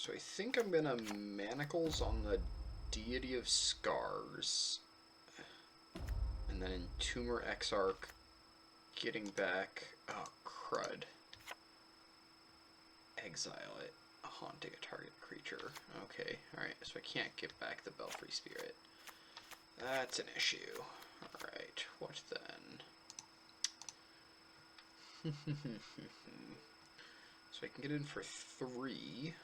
So I think I'm gonna Manacles on the Deity of Scars. And then Entomber Exarch, getting back... Oh, crud. Exile it, haunting a target creature. Okay, alright, so I can't get back the Belfry Spirit. That's an issue. Alright, what then? So I can get in for 3.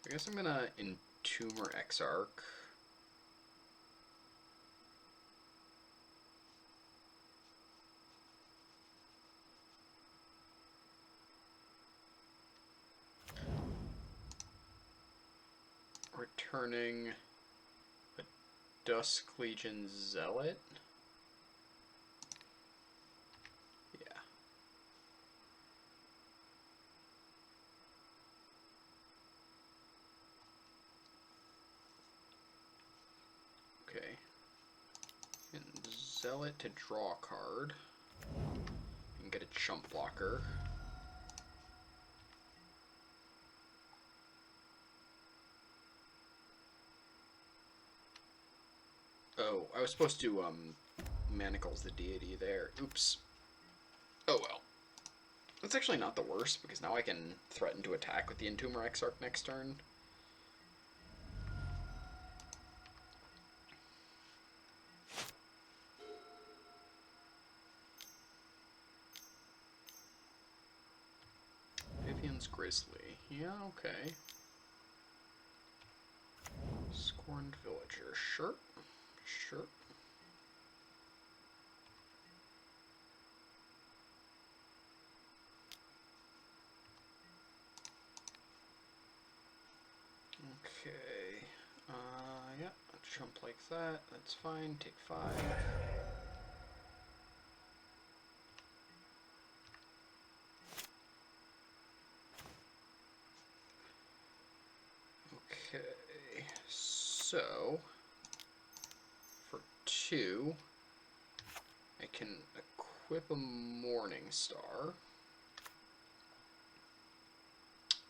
So I guess I'm gonna Entomber Exarch. Returning a Dusk Legion Zealot. Yeah. Okay. And Zealot to draw a card. And get a chump blocker. Oh, I was supposed to Manacles the Deity there. Oops. Oh well. That's actually not the worst, because now I can threaten to attack with the Entomber Exarch next turn. Vivian's Grizzly. Yeah, okay. Scorned Villager. Sure. Sure. Okay. Yeah, jump like that. That's fine. Take 5. Okay. So, for 2, I can equip a Morning Star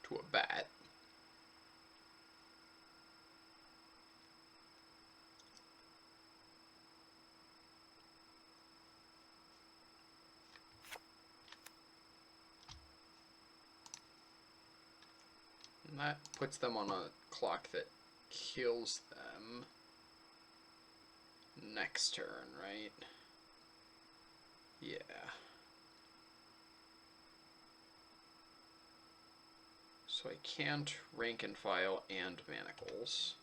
to a bat. And that puts them on a clock that kills them next turn, right? Yeah. So I can't Rank and File and Manacles.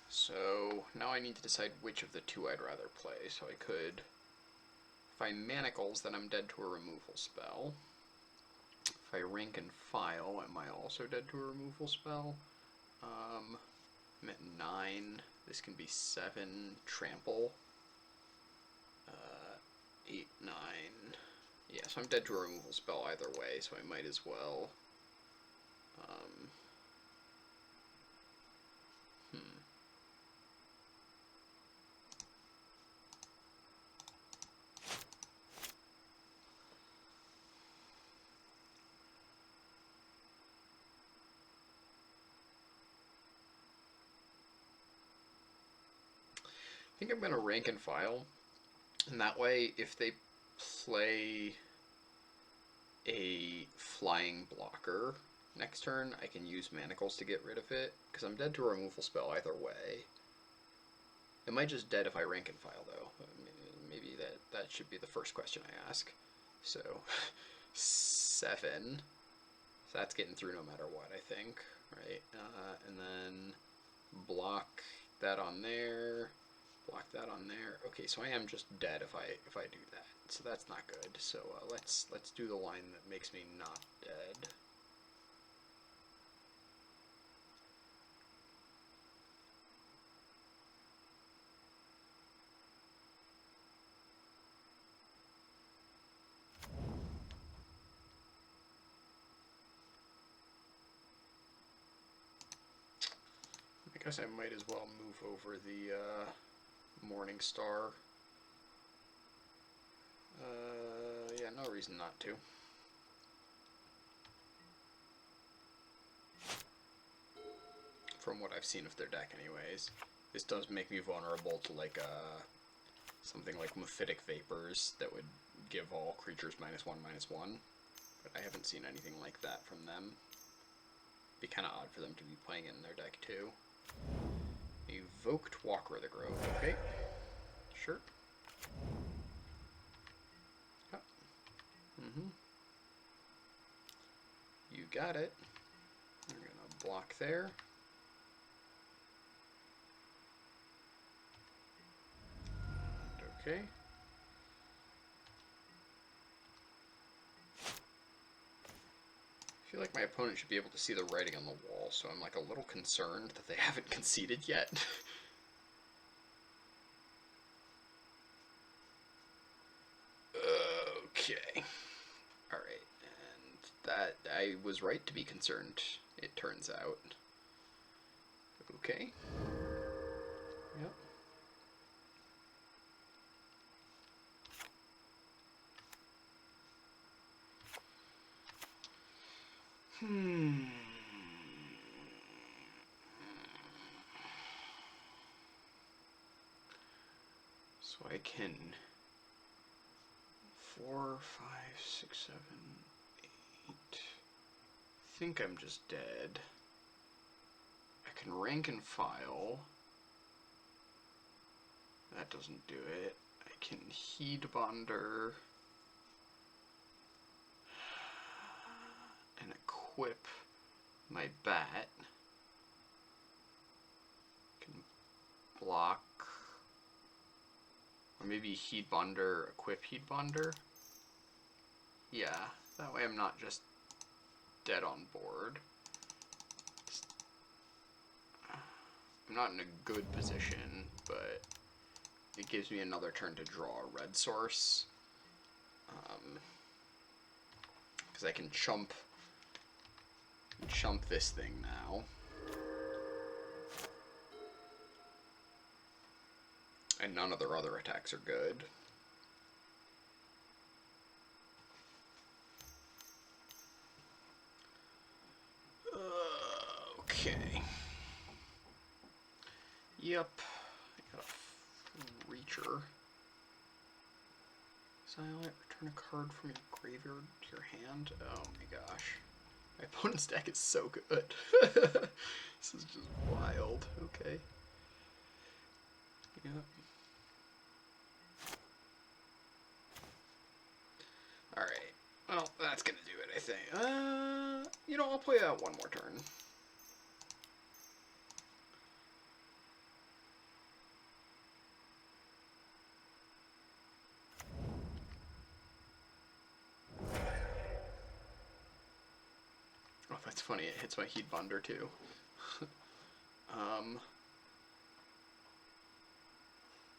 So now I need to decide which of the 2 I'd rather play. So I could, if I Manacles, then I'm dead to a removal spell. If I Rank and File, am I also dead to a removal spell? I'm at 9. This can be 7. Trample. 8, 9. Yeah, so I'm dead to a removal spell either way, so I might as well. I think I'm going to Rank and File, and that way, if they play a flying blocker next turn, I can use Manacles to get rid of it, because I'm dead to a removal spell either way. It might just dead if I Rank and File, though. Maybe that should be the first question I ask. So, 7. So that's getting through no matter what, I think, right? And then block that on there. Block that on there. Okay, so I am just dead if I do that. So that's not good. So let's do the line that makes me not dead. I guess I might as well move over the Morning Star. Yeah, no reason not to. From what I've seen of their deck anyways. This does make me vulnerable to like something like Mephitic Vapors that would give all creatures -1/-1, but I haven't seen anything like that from them. Be kind of odd for them to be playing it in their deck too. Evoked Walker of the Grove, okay. Sure. Yep. You got it. We're gonna block there. Okay. I feel like my opponent should be able to see the writing on the wall, so I'm like a little concerned that they haven't conceded yet. Okay. Alright, and that I was right to be concerned, it turns out. Okay. Yep. So I can 4, 5, 6, 7, 8. I think I'm just dead. I can rank and file. That doesn't do it. I can Heed Bonder and equip my bat. Can block, or maybe Heed Bonder, equip Heed Bonder. Yeah, that way I'm not just dead on board. I'm not in a good position, but it gives me another turn to draw a red source. Because I can chump this thing now. And none of their other attacks are good. Okay. Yep. I got a Reacher. Exile it, return a card from your graveyard to your hand. Oh my gosh. My opponent's deck is so good. This is just wild. Okay. Yep. Alright. Well, that's gonna do it, I think. You know, I'll play out one more turn. Oh, that's funny. It hits my Heed Bonder, too.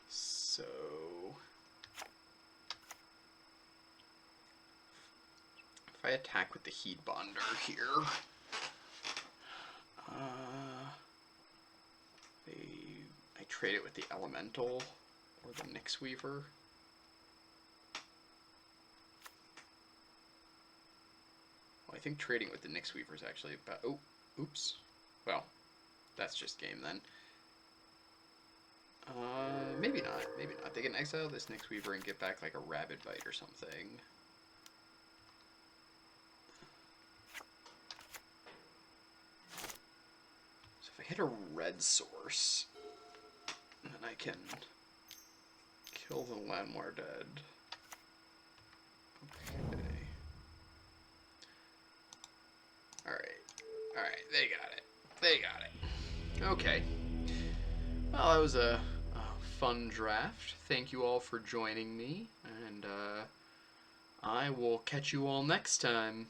So... if I attack with the Heed Bonder here... I trade it with the Elemental or the Nyx Weaver. Well, I think trading with the Nyx Weaver is actually about... oh, oops. Well, that's just game then. Maybe not. Maybe not. They can exile this Nyx Weaver and get back like a Rabid Bite or something. So if I hit a red source, then I can kill the Llanowar Dead. Okay. Alright, they got it. They got it. Okay. Well, that was a fun draft. Thank you all for joining me, and I will catch you all next time.